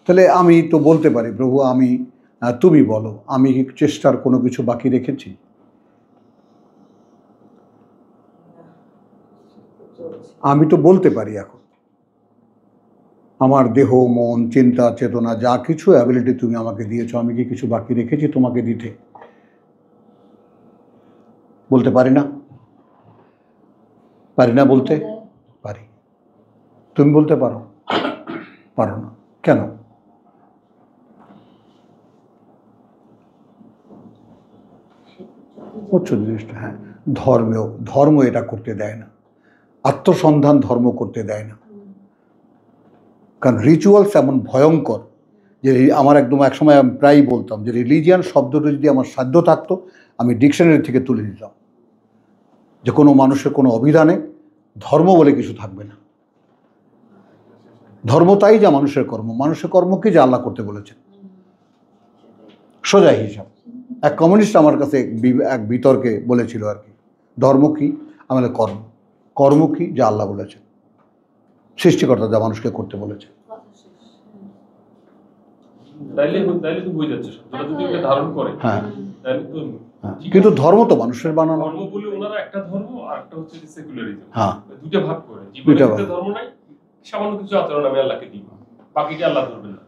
তাহলে আমি তো বলতে পারি, প্রভু আমি, তুমি বলো, আমি কি চেষ্টার কোনো কিছু বাকি রেখেছি? আমি তো বলতে পারি এখন, আমার দেহ, মন, চিন্তা, চেতনা, যা কিছু অ্যাবিলিটি তুমি আমাকে দিয়েছো, আমি কি কিছু বাকি রেখেছি তোমাকে দিতে? বলতে পারি না? পারি না বলতে? পারি। তুমি বলতে পারো? পারো না। কেন? বুঝছো জিনিসটা? হ্যাঁ, ধর্ম এটা করতে দেয় না, আত্মসন্ধান ধর্ম করতে দেয় না। কারণ রিচুয়ালস এমন ভয়ঙ্কর যে আমার একদম একসময় আমি প্রায়ই বলতাম যে রিলিজিয়ান শব্দটা যদি আমার সাধ্য থাকতো আমি ডিকশনারি থেকে তুলে দিতাম, যে কোনো মানুষের কোনো অভিধানে ধর্ম বলে কিছু থাকবে না। ধর্ম তাই যা মানুষের কর্ম, মানুষের কর্ম কি, যা আল্লাহ করতে বলেছেন, সোজা হিসাব। এক কমিউনিস্ট আমার কাছে এক বিতর্কে বলেছিল আর কি, ধর্ম কি? আমাদের কর্ম। কর্ম কি? যা আল্লাহ বলেছেন, সৃষ্টিকর্তা যা মানুষকে করতে বলেছে। তাইলে তো হয়ে যাচ্ছে, শব্দটা যদি ওকে ধারণ করে, হ্যাঁ, তাহলে তো কিন্তু ধর্ম তো মানুষের বানানো। ধর্ম বলে ওনারা একটা ধর্ম আর একটা হচ্ছে সেকুলারিজম, হ্যাঁ, দুইটা ভাগ করে। দুইটা জীবনে ভাগ। ধর্ম নাই, সামান্য কিছু আচরণ আমি আল্লাহকে দিব, বাকিটা আল্লাহ ধরবেন না।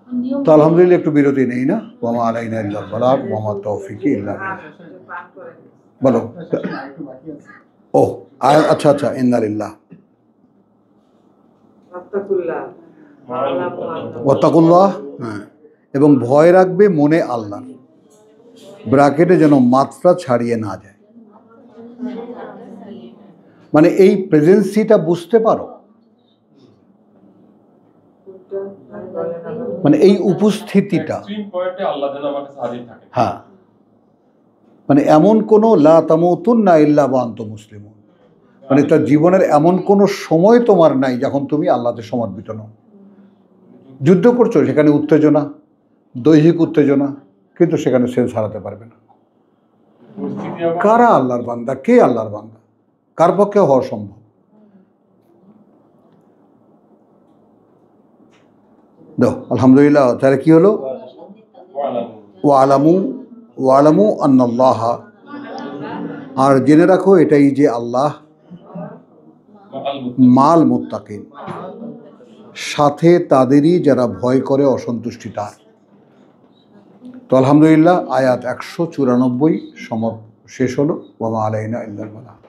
তো আলহামদুলিল্লাহ একটু বিরতি নেই না? ওয়া মা আলাইনা ইল্লাল বালাগ ওয়া মা তাওফীকি ইল্লা বিল্লাহ। পান করে বলো। ও আচ্ছা আচ্ছা, ইন্না লিল্লাহ ওয়াত্তাকুল্লাহ। হ্যাঁ, এবং ভয় রাখবে মনে আল্লাহ, ব্র্যাকেটে যেন মাত্রা ছাড়িয়ে না যায়। মানে এই প্রেজেন্সিটা বুঝতে পারো, মানে এই উপস্থিতিটা। এক্সট্রিম পয়েন্টে আল্লাহ যেন আমার কাছে হাজির থাকে। হ্যাঁ, মানে এমন কোনো লা তামুতুন্না ইল্লা ওয়া আনতুম মুসলিমুন, মানে তার জীবনের এমন কোনো সময় তোমার নাই যখন তুমি আল্লাহতে সমর্পিত নও। যুদ্ধ করছো, সেখানে উত্তেজনা, দৈহিক উত্তেজনা, কিন্তু সেখানে সেন্স হারাতে পারবে না। কারা আল্লাহর বান্দা? কে আল্লাহর বান্দা? কার পক্ষে হওয়া সম্ভব? দাও আলহামদুলিল্লাহ। তাহলে কি হলো? ওয়ালামু আন্নাল্লাহ, আর জেনে রাখো এটাই যে আল্লাহ মাল মুত্তাকিন, সাথে তাদেরই যারা ভয় করে অসন্তুষ্টি তার। তো আলহামদুলিল্লাহ আয়াত 194 শেষ হলো। ওয়া মা আলাইনা ইল্লাল বালাগ।